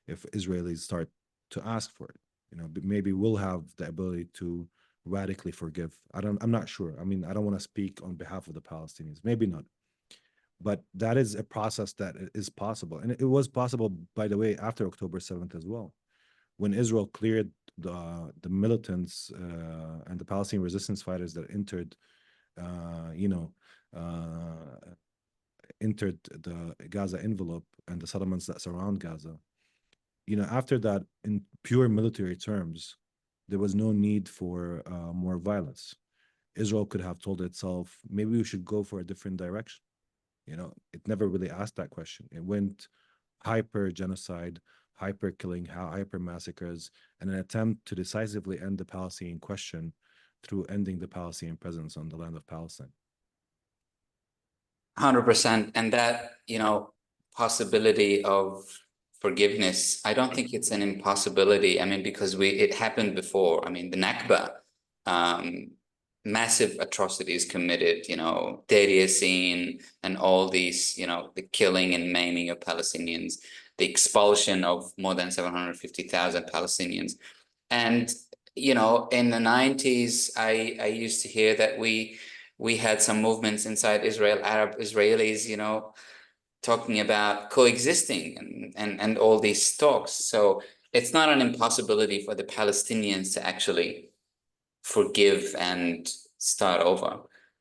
if Israelis start to ask for it. You know, maybe we'll have the ability to radically forgive. I'm not sure. I mean, I don't want to speak on behalf of the Palestinians. Maybe not. But that is a process that is possible. And it was possible, by the way, after October 7th as well, when Israel cleared the militants and the Palestinian resistance fighters that entered, you know, entered the Gaza envelope and the settlements that surround Gaza. You know, after that, in pure military terms, there was no need for more violence. Israel could have told itself, maybe we should go for a different direction. You know, it never really asked that question. It went hyper genocide, hyper killing, hyper massacres, and an attempt to decisively end the Palestinian question through ending the Palestinian presence on the land of Palestine. 100%. And that, you know, possibility of forgiveness, I don't think it's an impossibility. I mean, because it happened before. I mean, the Nakba, massive atrocities committed, you know, Deir Yassin and all these, you know, the killing and maiming of Palestinians, the expulsion of more than 750,000 Palestinians. And, you know, in the 90s, I used to hear that we had some movements inside Israel, Arab Israelis, you know, talking about coexisting and all these talks. So it's not an impossibility for the Palestinians to actually forgive and start over.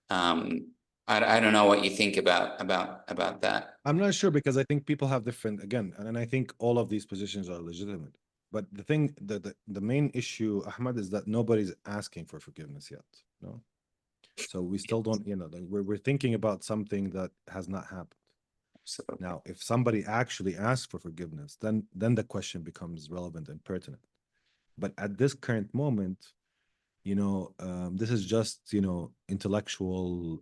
I don't know what you think about that. I'm not sure, because I think people have different, again, and I think all of these positions are legitimate. But the thing, the main issue, Ahmad, is that nobody's asking for forgiveness yet. No, so we still don't, you know, we're thinking about something that has not happened. Absolutely. Now, if somebody actually asks for forgiveness, then the question becomes relevant and pertinent. But at this current moment, you know, this is just, you know, intellectual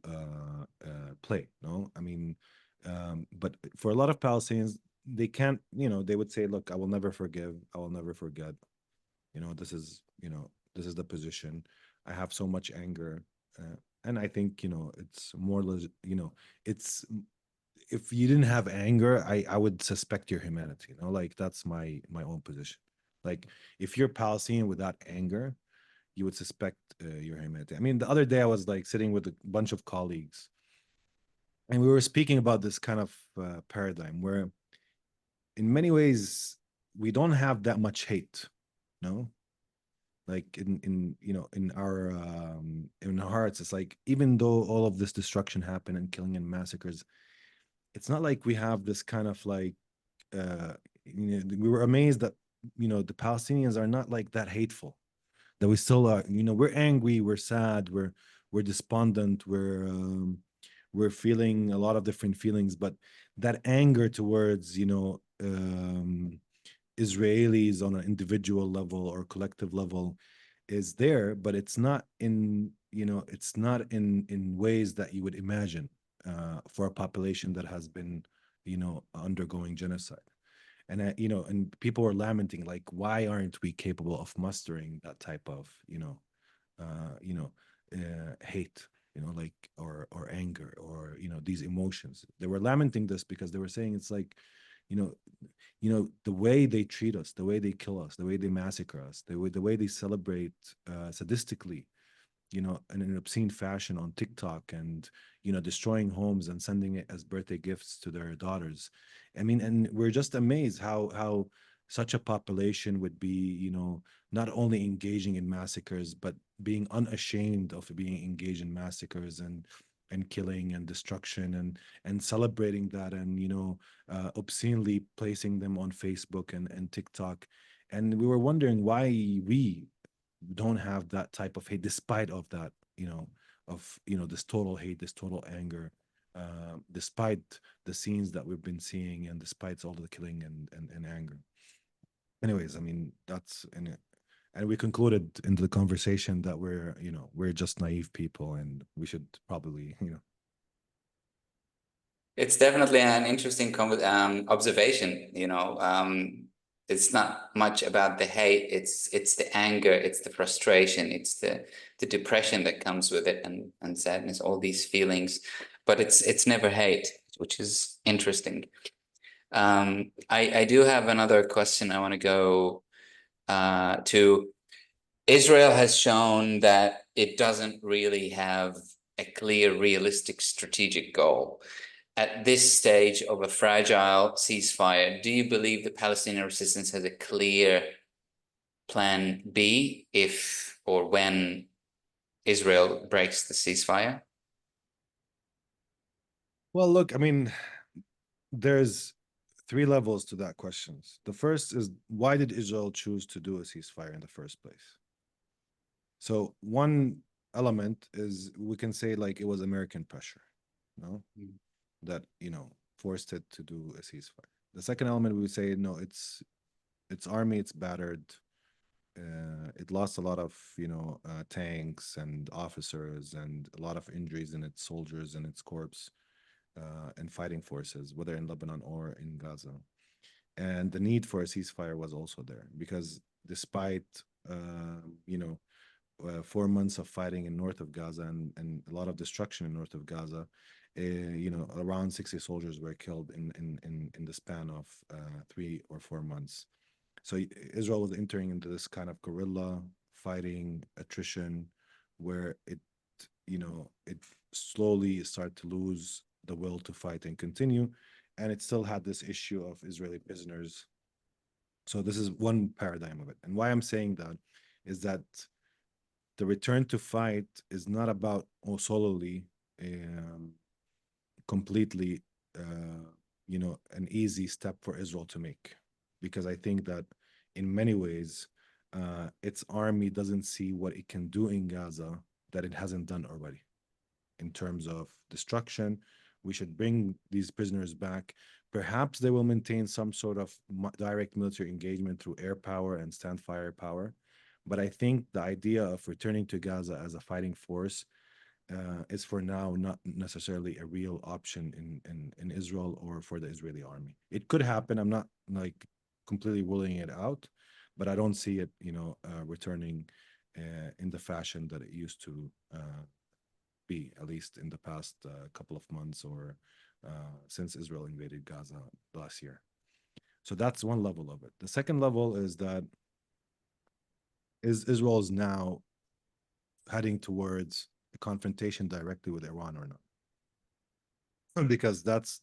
play. No, I mean, but for a lot of Palestinians, they can't, you know, they would say, look, I will never forgive, I will never forget. You know, this is, you know, this is the position. I have so much anger, and I think, you know, it's more, you know, it's, if you didn't have anger, I would suspect your humanity. You know, like that's my own position. Like if you're Palestinian without anger, you would suspect your humanity. I mean, the other day I was like sitting with a bunch of colleagues, and we were speaking about this kind of paradigm where, in many ways, we don't have that much hate. No, like in you know, in our hearts, it's like, even though all of this destruction happened and killing and massacres, it's not like we have this kind of like you know, we were amazed that, you know, the Palestinians are not like that hateful, that we still are, you know, we're angry, we're sad, we're despondent, we're feeling a lot of different feelings, but that anger towards, you know, Israelis on an individual level or collective level is there, but it's not in, you know, it's not in ways that you would imagine for a population that has been, you know, undergoing genocide. And you know, and people were lamenting, like, why aren't we capable of mustering that type of, you know, hate, you know, like, or anger, or, you know, these emotions. They were lamenting this because they were saying, it's like, you know, the way they treat us, the way they kill us, the way they massacre us, the way they celebrate sadistically, you know, in an obscene fashion on TikTok, and, you know, destroying homes and sending it as birthday gifts to their daughters. I mean, and we're just amazed how such a population would be, you know, not only engaging in massacres, but being unashamed of being engaged in massacres and killing and destruction, and celebrating that, and, you know, obscenely placing them on Facebook and TikTok. And we were wondering why we don't have that type of hate, despite of that, you know, of, you know, this total hate, this total anger, despite the scenes that we've been seeing, and despite all the killing and anger. Anyways, I mean, that's, and we concluded into the conversation that we're, you know, we're just naive people, and we should probably, you know. It's definitely an interesting observation, you know. It's not much about the hate, it's the anger, it's the frustration, it's the depression that comes with it, and sadness, all these feelings, but it's never hate, which is interesting. I do have another question I want to go to. Israel has shown that it doesn't really have a clear, realistic strategic goal. At this stage of a fragile ceasefire, do you believe the Palestinian resistance has a clear plan B if or when Israel breaks the ceasefire? Well, look, I mean, there's three levels to that question. The first is, why did Israel choose to do a ceasefire in the first place? So one element is, we can say, like, it was American pressure, no, that forced it to do a ceasefire. The second element, we would say, no, its army, it's battered. It lost a lot of tanks and officers, and a lot of injuries in its soldiers and its corps and fighting forces, whether in Lebanon or in Gaza. And the need for a ceasefire was also there, because despite 4 months of fighting in north of Gaza, and a lot of destruction in north of Gaza, around 60 soldiers were killed in the span of 3 or 4 months. So Israel was entering into this kind of guerrilla fighting attrition, where it slowly started to lose the will to fight and continue, and it still had this issue of Israeli prisoners. So this is one paradigm of it. And why I'm saying that is that the return to fight is not about solely completely an easy step for Israel to make, because I think that in many ways its army doesn't see what it can do in Gaza that it hasn't done already in terms of destruction. We should bring these prisoners back. Perhaps they will maintain some sort of direct military engagement through air power and stand fire power. But I think the idea of returning to Gaza as a fighting force is for now not necessarily a real option in Israel or for the Israeli army. It could happen. I'm not like completely ruling it out, but I don't see it, returning in the fashion that it used to be, at least in the past couple of months, or since Israel invaded Gaza last year. So that's one level of it. The second level is that Israel is now heading towards a confrontation directly with Iran or not? Because that's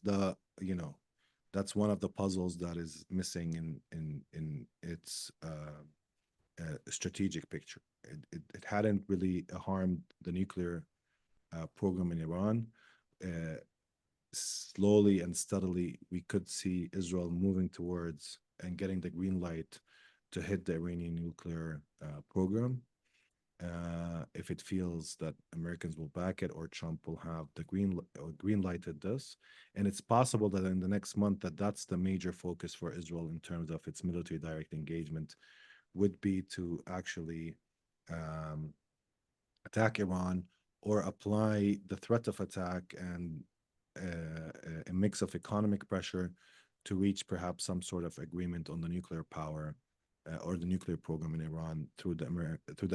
that's one of the puzzles that is missing in its strategic picture. It hadn't really harmed the nuclear program in Iran. Slowly and steadily, we could see Israel moving towards and getting the green light to hit the Iranian nuclear program. If it feels that Americans will back it, or Trump will have the green lighted this. And it's possible that in the next month that's the major focus for Israel in terms of its military direct engagement, would be to actually attack Iran, or apply the threat of attack and a mix of economic pressure to reach perhaps some sort of agreement on the nuclear power or the nuclear program in Iran through the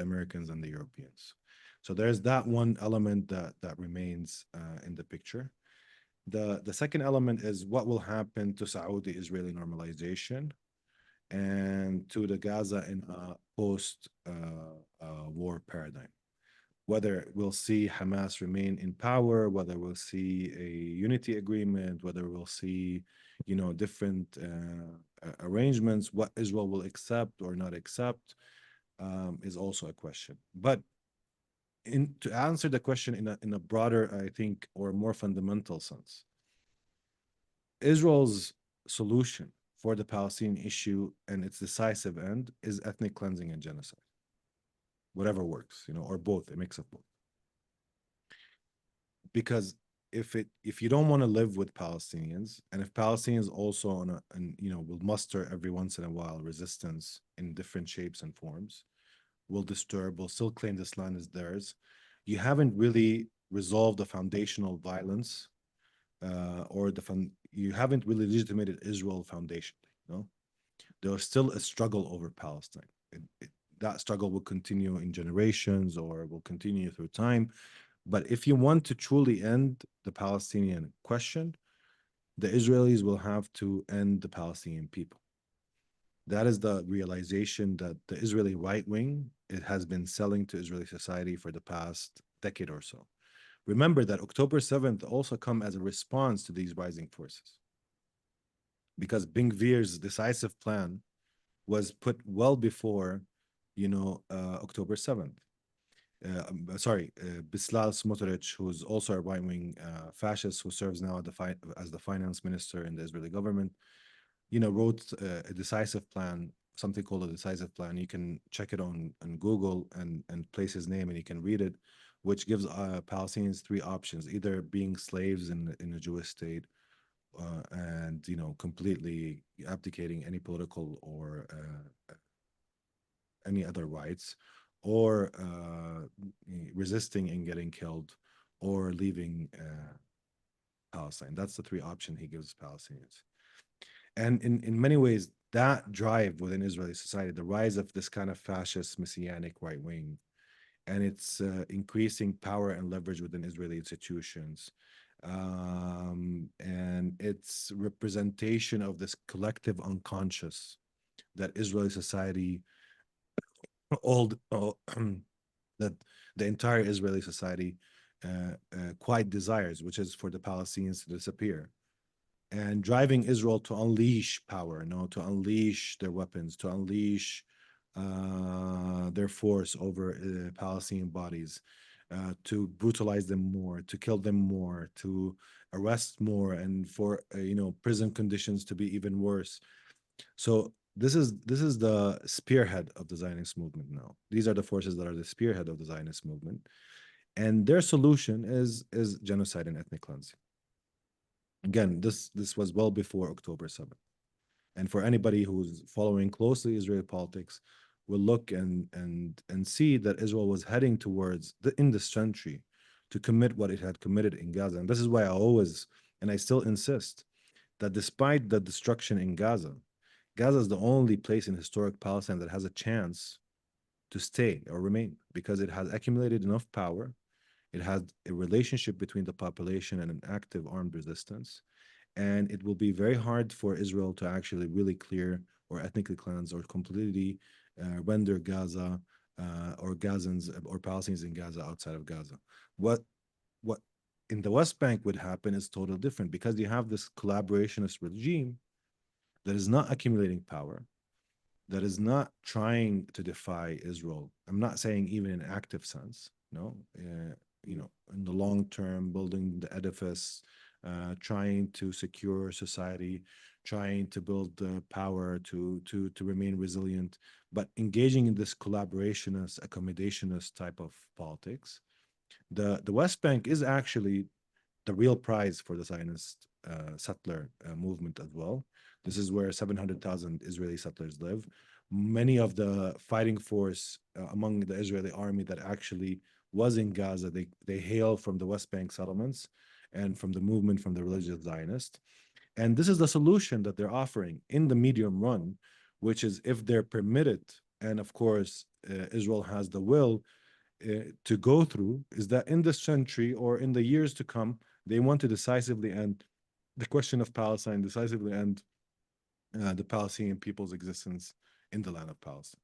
Americans and the Europeans. So there's that one element that remains in the picture. The second element is what will happen to Saudi-Israeli normalization and to the Gaza in a post-war paradigm. Whether we'll see Hamas remain in power, whether we'll see a unity agreement, whether we'll see, different arrangements, what Israel will accept or not accept, is also a question. But to answer the question in a broader, I think, or more fundamental sense, Israel's solution for the Palestinian issue and its decisive end is ethnic cleansing and genocide. Whatever works, or both, a mix of both. Because if you don't want to live with Palestinians, and if Palestinians also will muster every once in a while resistance in different shapes and forms, will still claim this land is theirs, you haven't really resolved the foundational violence, or you haven't really legitimated Israel foundationally. There's still a struggle over Palestine. That struggle will continue in generations, or will continue through time. But if you want to truly end the Palestinian question, the Israelis will have to end the Palestinian people. That is the realization that the Israeli right wing, it has been selling to Israeli society for the past decade or so. Remember that October 7th also come as a response to these rising forces, because Ben Gvir's decisive plan was put well before, October 7th. Bezalel Smotrich, who's also a right-wing fascist who serves now as the finance minister in the Israeli government, wrote a decisive plan, something called a decisive plan. You can check it on Google and place his name and you can read it, which gives Palestinians three options: either being slaves in a Jewish state, and completely abdicating any political or any other rights, or resisting and getting killed, or leaving Palestine. That's the three options he gives Palestinians. And in many ways, that drive within Israeli society, the rise of this kind of fascist messianic right wing, and its increasing power and leverage within Israeli institutions, and its representation of this collective unconscious that Israeli society, all that the entire Israeli society quite desires, which is for the Palestinians to disappear, and driving Israel to unleash power, to unleash their weapons, to unleash their force over Palestinian bodies, to brutalize them more, to kill them more, to arrest more, and for prison conditions to be even worse. So this is the spearhead of the Zionist movement now. These are the forces that are the spearhead of the Zionist movement, and their solution is genocide and ethnic cleansing. Again, this was well before October 7th. And for anybody who's following closely Israeli politics, will look and see that Israel was heading towards in this century to commit what it had committed in Gaza. And this is why I always, and I still insist, that despite the destruction in Gaza, Gaza is the only place in historic Palestine that has a chance to stay or remain, because it has accumulated enough power. It has a relationship between the population and an active armed resistance. And it will be very hard for Israel to actually really clear or ethnically cleanse or completely render Gaza or Gazans or Palestinians in Gaza outside of Gaza. What in the West Bank would happen is totally different, because you have this collaborationist regime that is not accumulating power, that is not trying to defy Israel. I'm not saying even in active sense, no, in the long term, building the edifice, trying to secure society, trying to build the power to remain resilient, but engaging in this collaborationist, accommodationist type of politics. The West Bank is actually the real prize for the Zionist settler movement as well. This is where 700,000 Israeli settlers live. Many of the fighting force among the Israeli army that actually was in Gaza, they hail from the West Bank settlements and from the movement from the religious Zionists. And this is the solution that they're offering in the medium run, which is, if they're permitted, and of course, Israel has the will to go through, is that in this century or in the years to come, they want to decisively end the question of Palestine, decisively end the Palestinian people's existence in the land of Palestine.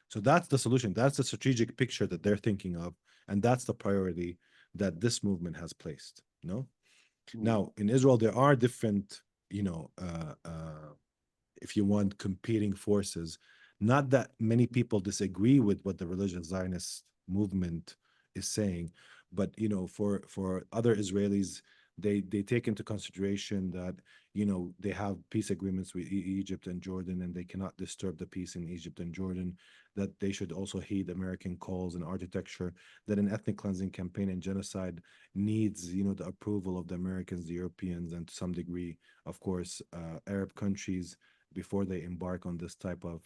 So that's the solution. That's the strategic picture that they're thinking of. And that's the priority that this movement has placed. No? Now, in Israel, there are different, if you want, competing forces. Not that many people disagree with what the religious Zionist movement is saying, but for other Israelis, they take into consideration that they have peace agreements with Egypt and Jordan, and they cannot disturb the peace in Egypt and Jordan, that they should also heed American calls and architecture, that an ethnic cleansing campaign and genocide needs the approval of the Americans, the Europeans, and to some degree, of course, Arab countries, before they embark on this type of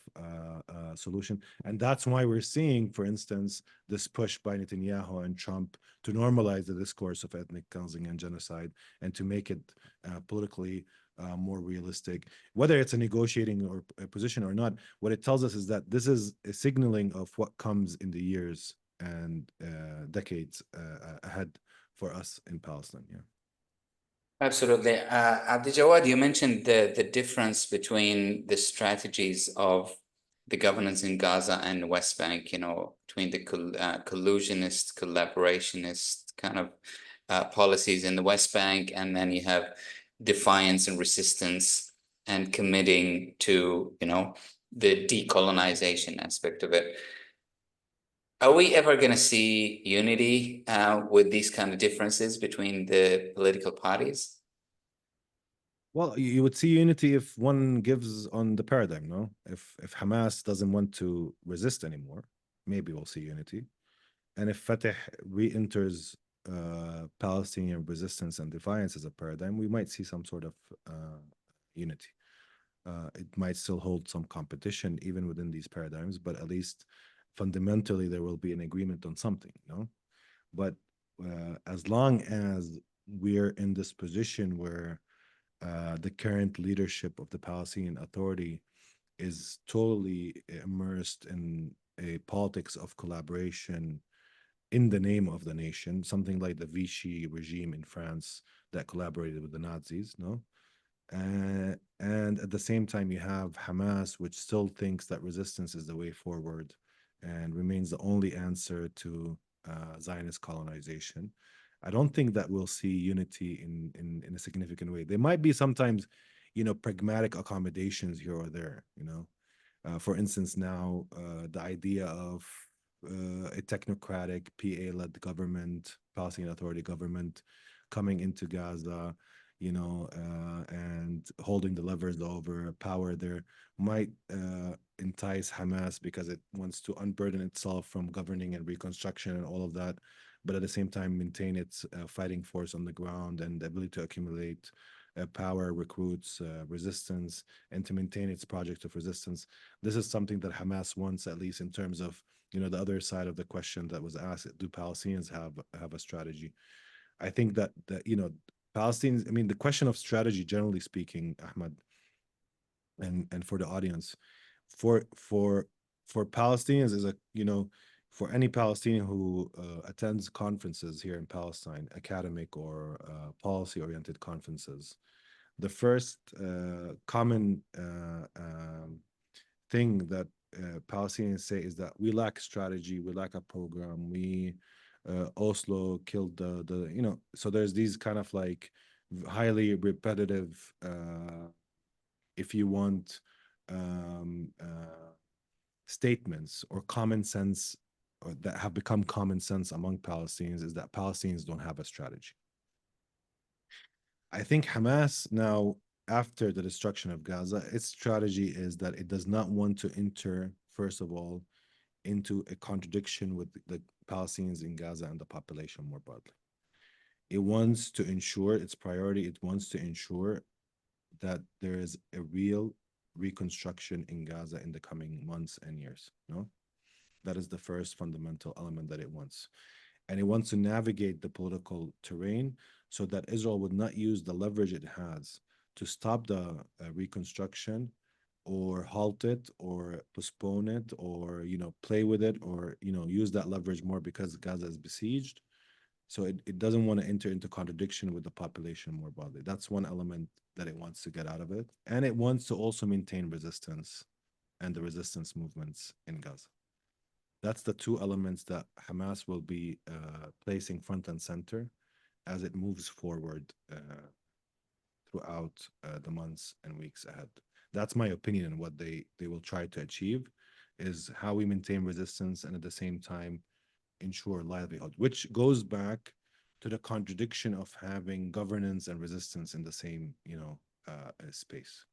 solution. And that's why we're seeing, for instance, this push by Netanyahu and Trump to normalize the discourse of ethnic cleansing and genocide, and to make it politically more realistic. Whether it's a negotiating or a position or not, what it tells us is that this is a signaling of what comes in the years and decades ahead for us in Palestine. Yeah. Absolutely. Abdaljawad, you mentioned the difference between the strategies of the governance in Gaza and West Bank, between the collusionist, collaborationist kind of policies in the West Bank, and then you have defiance and resistance and committing to, the decolonization aspect of it. Are we ever going to see unity with these kind of differences between the political parties? Well, you would see unity if one gives on the paradigm, no? If Hamas doesn't want to resist anymore, maybe we'll see unity. And if Fatah re-enters Palestinian resistance and defiance as a paradigm, we might see some sort of unity. It might still hold some competition even within these paradigms, but at least fundamentally there will be an agreement on something, no? But as long as we're in this position where the current leadership of the Palestinian Authority is totally immersed in a politics of collaboration in the name of the nation, something like the Vichy regime in France that collaborated with the Nazis, no? And at the same time, you have Hamas, which still thinks that resistance is the way forward and remains the only answer to Zionist colonization. I don't think that we'll see unity in a significant way. There might be sometimes, pragmatic accommodations here or there. For instance, now the idea of a technocratic PA-led government, Palestinian Authority government, coming into Gaza, and holding the levers over power there might entice Hamas because it wants to unburden itself from governing and reconstruction and all of that, but at the same time maintain its fighting force on the ground and the ability to accumulate power, recruits, resistance, and to maintain its project of resistance. This is something that Hamas wants, at least in terms of the other side of the question that was asked: do Palestinians have a strategy? I think that Palestinians. I mean, the question of strategy, generally speaking, Ahmad, and for the audience, for Palestinians is for any Palestinian who attends conferences here in Palestine, academic or policy-oriented conferences, the first common thing that Palestinians say is that we lack strategy, we lack a program, we Oslo killed the so there's these kind of like highly repetitive, if you want, statements or common sense, or that have become common sense among Palestinians, is that Palestinians don't have a strategy. I think Hamas now, after the destruction of Gaza, its strategy is that it does not want to enter, first of all, into a contradiction with the Palestinians in Gaza and the population more broadly. It wants to ensure its priority, it wants to ensure that there is a real reconstruction in Gaza in the coming months and years. No? That is the first fundamental element that it wants. And it wants to navigate the political terrain so that Israel would not use the leverage it has to stop the reconstruction or halt it or postpone it or play with it or use that leverage more because Gaza is besieged. So it doesn't want to enter into contradiction with the population more broadly. That's one element that it wants to get out of it. And it wants to also maintain resistance and the resistance movements in Gaza. That's the two elements that Hamas will be placing front and center as it moves forward throughout the months and weeks ahead. That's my opinion on what they will try to achieve, is how we maintain resistance and at the same time ensure livelihood, which goes back to the contradiction of having governance and resistance in the same space.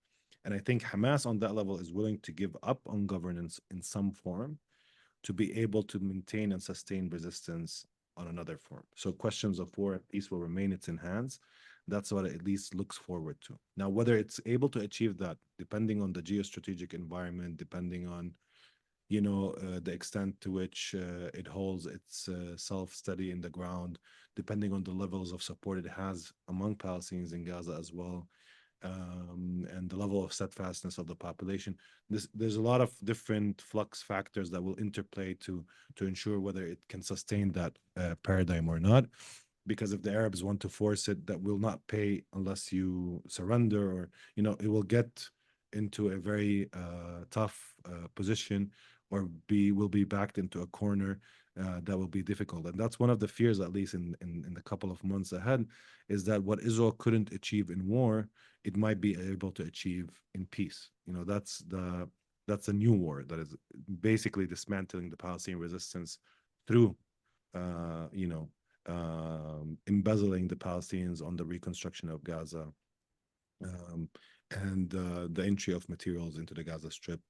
And I think Hamas on that level is willing to give up on governance in some form to be able to maintain and sustain resistance on another form. So questions of war and peace will remain in hands. That's what it at least looks forward to. Now, whether it's able to achieve that, depending on the geostrategic environment, depending on the extent to which it holds its self-steady in the ground, depending on the levels of support it has among Palestinians in Gaza as well, and the level of steadfastness of the population. There's a lot of different flux factors that will interplay to ensure whether it can sustain that paradigm or not. because if the Arabs want to force it, that will not pay unless you surrender, or it will get into a very tough position, or will be backed into a corner that will be difficult. And that's one of the fears, at least in the couple of months ahead, is that what Israel couldn't achieve in war, it might be able to achieve in peace. That's a new war that is basically dismantling the Palestinian resistance through embezzling the Palestinians on the reconstruction of Gaza, um, and the entry of materials into the Gaza Strip,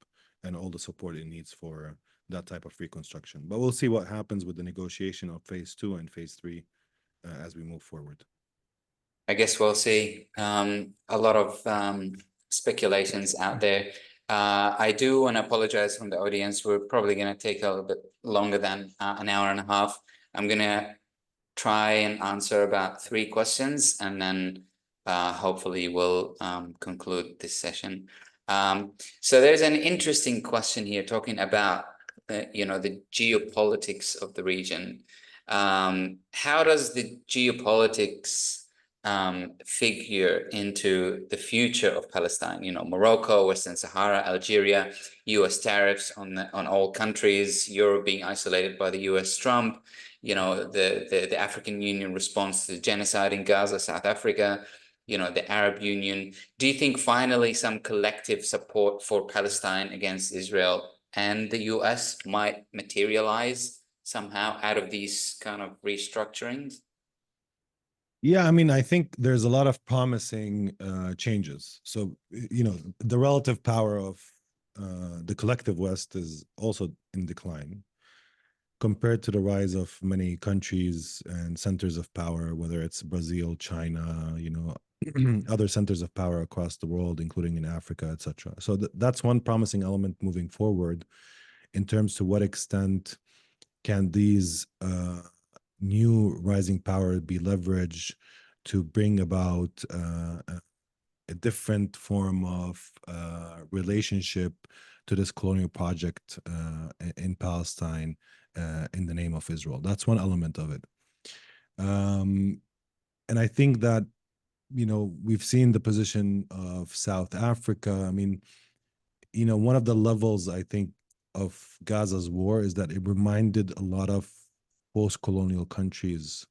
and all the support it needs for that type of reconstruction. But we'll see what happens with the negotiation of phase 2 and phase 3 as we move forward. I guess we'll see. A lot of speculations out there. I do want to apologize from the audience. We're probably going to take a little bit longer than an hour and a half. I'm going to try and answer about 3 questions, and then hopefully we'll conclude this session. So there's an interesting question here talking about the geopolitics of the region. How does the geopolitics figure into the future of Palestine? Morocco, Western Sahara, Algeria, US tariffs on all countries, Europe being isolated by the US Trump, the African Union response to the genocide in Gaza, South Africa, the Arab Union. Do you think finally some collective support for Palestine against Israel and the US might materialize somehow out of these kind of restructurings? Yeah, I mean, I think there's a lot of promising changes. So, the relative power of the collective West is also in decline compared to the rise of many countries and centers of power, whether it's Brazil, China, other centers of power across the world, including in Africa, etc. So that's one promising element moving forward in terms to what extent can these new rising power be leveraged to bring about a different form of relationship to this colonial project in Palestine in the name of Israel. That's one element of it. And I think that, we've seen the position of South Africa. I mean, one of the levels, I think, of Gaza's war is that it reminded a lot of post-colonial countries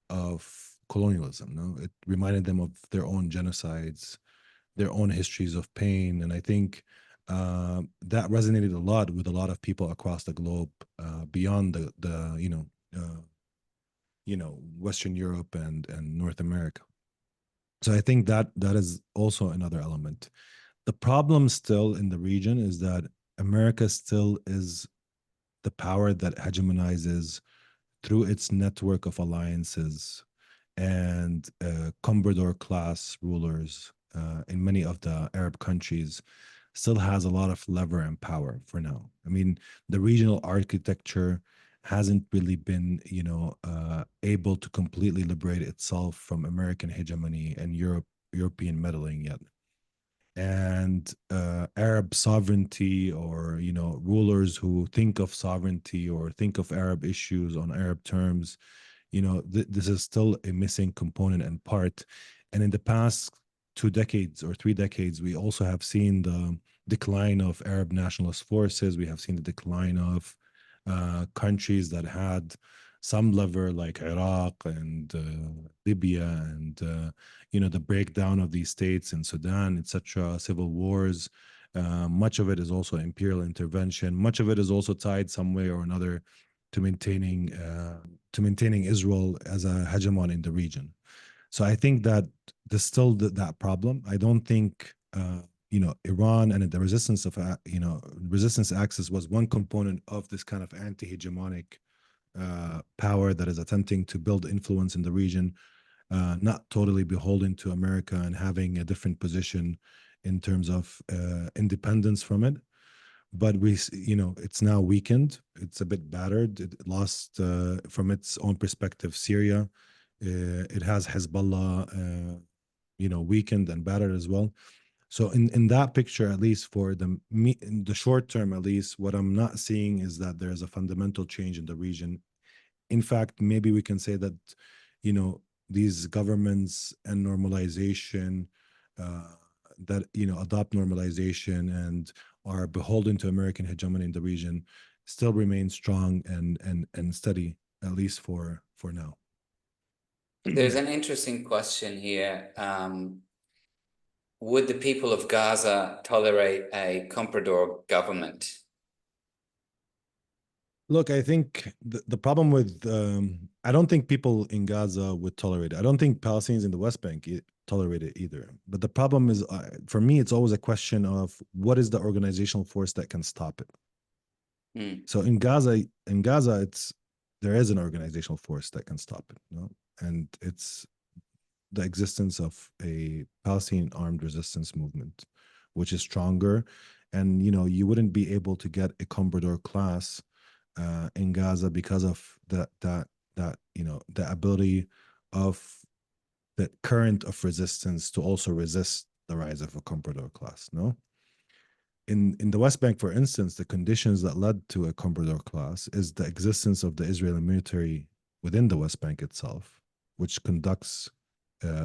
of colonialism. No, it reminded them of their own genocides, their own histories of pain, and I think that resonated a lot with a lot of people across the globe, beyond the Western Europe and North America. So I think that is also another element. The problem still in the region is that America still is the power that hegemonizes through its network of alliances and comprador class rulers in many of the Arab countries, still has a lot of lever and power for now. I mean, the regional architecture hasn't really been, able to completely liberate itself from American hegemony and European meddling yet. And Arab sovereignty, or rulers who think of sovereignty or think of Arab issues on Arab terms, this is still a missing component and part. And in the past 2 decades or 3 decades, we also have seen the decline of Arab nationalist forces. We have seen the decline of countries that had some lever, like Iraq and Libya, and the breakdown of these states in Sudan, etc., civil wars. Much of it is also imperial intervention. Much of it is also tied some way or another to maintaining Israel as a hegemon in the region. So I think that there's still that problem. I don't think Iran and the resistance of resistance axis was one component of this kind of anti-hegemonic power that is attempting to build influence in the region, not totally beholden to America and having a different position in terms of independence from it. But it's now weakened. It's a bit battered. It lost, from its own perspective, Syria. It has Hezbollah, weakened and battered as well. So in that picture, at least in the short term, at least, what I'm not seeing is that there's a fundamental change in the region. In fact, maybe we can say that, these governments and normalization that adopt normalization and are beholden to American hegemony in the region still remain strong and steady, at least for now. There's an interesting question here. Would the people of Gaza tolerate a comprador government? Look, I think the problem with I don't think people in Gaza would tolerate it. I don't think Palestinians in the West Bank tolerate it either. But the problem is, for me, it's always a question of what is the organizational force that can stop it. So in Gaza, there is an organizational force that can stop it, and it's the existence of a Palestinian armed resistance movement, which is stronger, and you wouldn't be able to get a comprador class in Gaza because of the ability of the current of resistance to also resist the rise of a comprador class. No, in the West Bank, for instance, the conditions that led to a comprador class is the existence of the Israeli military within the West Bank itself, which conducts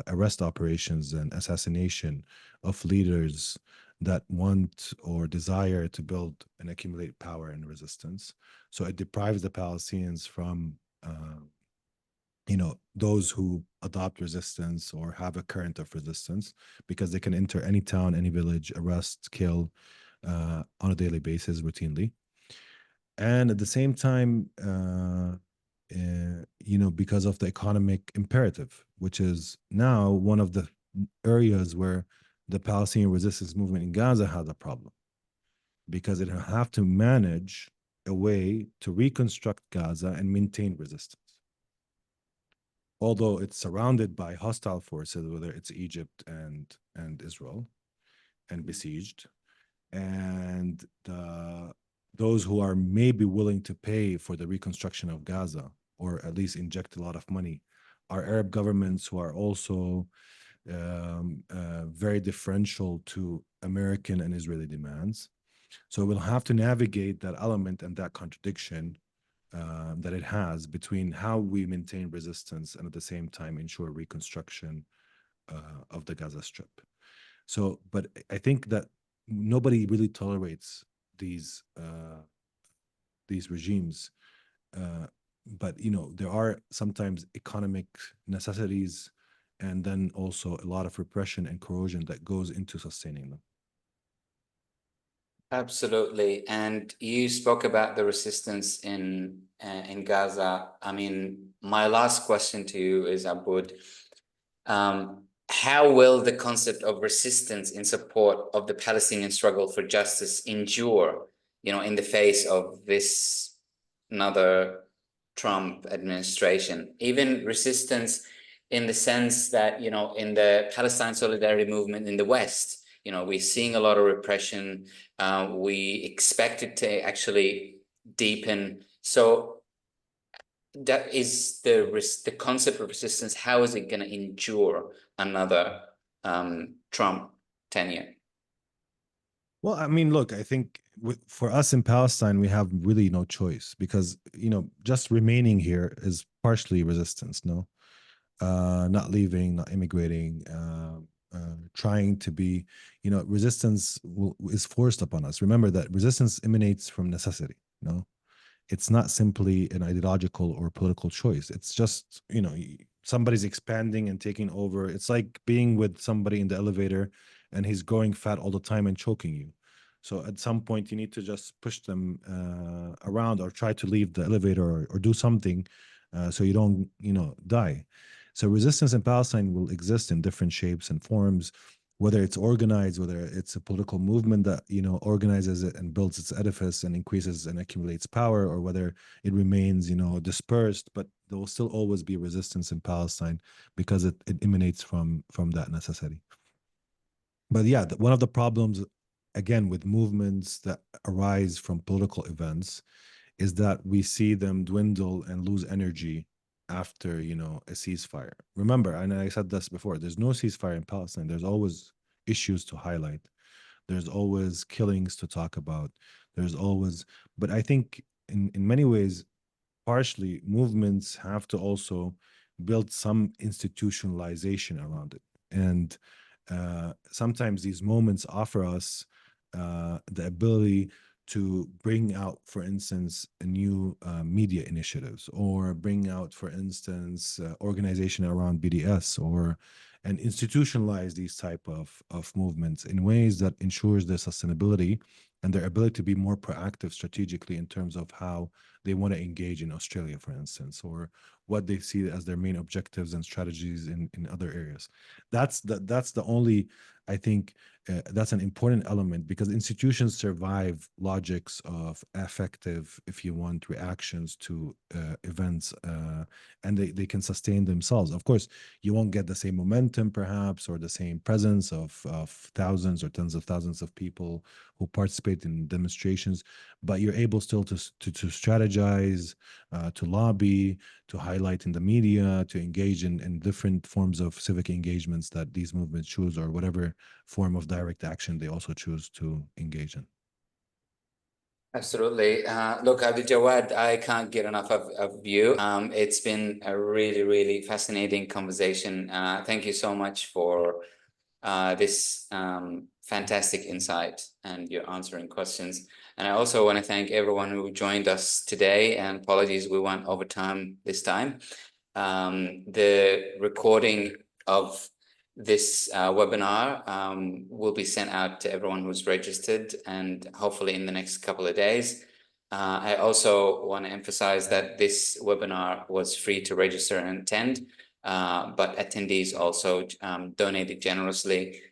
arrest operations and assassination of leaders that want or desire to build and accumulate power and resistance. So it deprives the Palestinians from, those who adopt resistance or have a current of resistance, because they can enter any town, any village, arrest, kill on a daily basis routinely. And at the same time, because of the economic imperative, which is now one of the areas where the Palestinian resistance movement in Gaza has a problem, because it have to manage a way to reconstruct Gaza and maintain resistance. Although it's surrounded by hostile forces, whether it's Egypt and Israel, and besieged, and those who are maybe willing to pay for the reconstruction of Gaza, or at least inject a lot of money, are Arab governments who are also very differential to American and Israeli demands. So we'll have to navigate that element and that contradiction that it has between how we maintain resistance and at the same time ensure reconstruction of the Gaza Strip. So, but I think that nobody really tolerates these regimes, but there are sometimes economic necessities, and then also a lot of repression and corrosion that goes into sustaining them. Absolutely. And you spoke about the resistance in Gaza. I mean, my last question to you is, Abud, how will the concept of resistance in support of the Palestinian struggle for justice endure, in the face of this another Trump administration? Even resistance in the sense that, in the Palestine solidarity movement in the West, we're seeing a lot of repression. We expect it to actually deepen. So that is the concept of resistance. How is it going to endure another Trump tenure? Well, I mean, look, I think for us in Palestine, we have really no choice, because just remaining here is partially resistance. No, not leaving, not immigrating, trying to be, resistance is forced upon us. Remember that resistance emanates from necessity. It's not simply an ideological or political choice. It's just, somebody's expanding and taking over. It's like being with somebody in the elevator and he's growing fat all the time and choking you. So at some point you need to just push them around, or try to leave the elevator, or do something so you don't, die. So resistance in Palestine will exist in different shapes and forms, whether it's organized, whether it's a political movement that organizes it and builds its edifice and increases and accumulates power, or whether it remains dispersed. But there will still always be resistance in Palestine, because it emanates from that necessity. But yeah, one of the problems, again, with movements that arise from political events is that we see them dwindle and lose energy after a ceasefire. Remember, and I said this before, there's no ceasefire in Palestine. There's always issues to highlight. There's always killings to talk about. There's always, but I think in many ways, partially movements have to also build some institutionalization around it. And sometimes these moments offer us the ability to bring out, for instance, a new media initiatives, or bring out, for instance, organization around BDS, or and institutionalize these type of movements in ways that ensures their sustainability and their ability to be more proactive strategically in terms of how they want to engage in Australia, for instance, or what they see as their main objectives and strategies in other areas. That's the only, I think, that's an important element, because institutions survive logics of effective, if you want, reactions to events, and they can sustain themselves. Of course, you won't get the same momentum, perhaps, or the same presence of thousands or tens of thousands of people who participate in demonstrations, but you're able still to strategize, to lobby, to highlight in the media, to engage in different forms of civic engagements that these movements choose, or whatever form of direct action they also choose to engage in. Absolutely. Look, Abdaljawad, I can't get enough of you. It's been a really, really fascinating conversation. Thank you so much for this fantastic insight and your answering questions. And I also want to thank everyone who joined us today, and apologies, we went over time this time. The recording of this webinar will be sent out to everyone who's registered, and hopefully in the next couple of days. I also want to emphasize that this webinar was free to register and attend, but attendees also donated generously.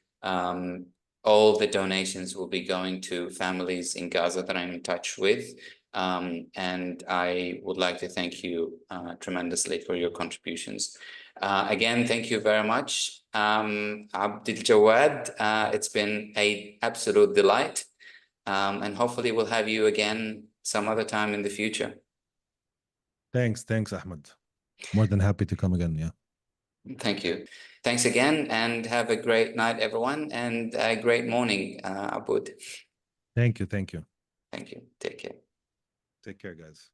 All the donations will be going to families in Gaza that I'm in touch with. And I would like to thank you tremendously for your contributions. Again, thank you very much, Abdaljawad. It's been an absolute delight, and hopefully we'll have you again some other time in the future. Thanks, Ahmed. More than happy to come again. Yeah. Thank you. Thanks again, and have a great night, everyone, and a great morning, Abud. Thank you. Thank you. Take care. Take care, guys.